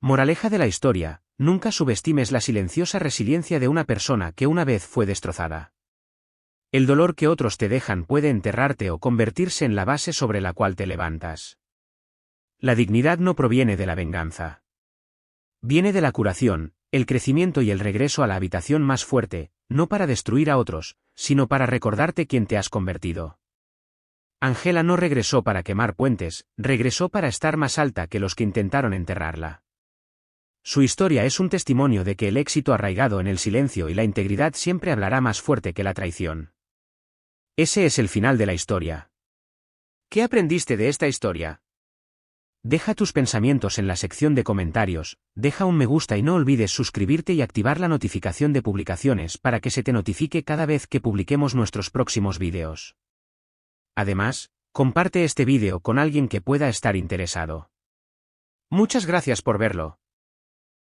Speaker 1: Moraleja de la historia: nunca subestimes la silenciosa resiliencia de una persona que una vez fue destrozada. El dolor que otros te dejan puede enterrarte o convertirse en la base sobre la cual te levantas. La dignidad no proviene de la venganza. Viene de la curación, el crecimiento y el regreso a la habitación más fuerte, no para destruir a otros, sino para recordarte quién te has convertido. Angela no regresó para quemar puentes, regresó para estar más alta que los que intentaron enterrarla. Su historia es un testimonio de que el éxito arraigado en el silencio y la integridad siempre hablará más fuerte que la traición. Ese es el final de la historia.
Speaker 2: ¿Qué aprendiste de esta historia?
Speaker 1: Deja tus pensamientos en la sección de comentarios, deja un me gusta y no olvides suscribirte y activar la notificación de publicaciones para que se te notifique cada vez que publiquemos nuestros próximos vídeos. Además, comparte este vídeo con alguien que pueda estar interesado.
Speaker 2: Muchas gracias por verlo.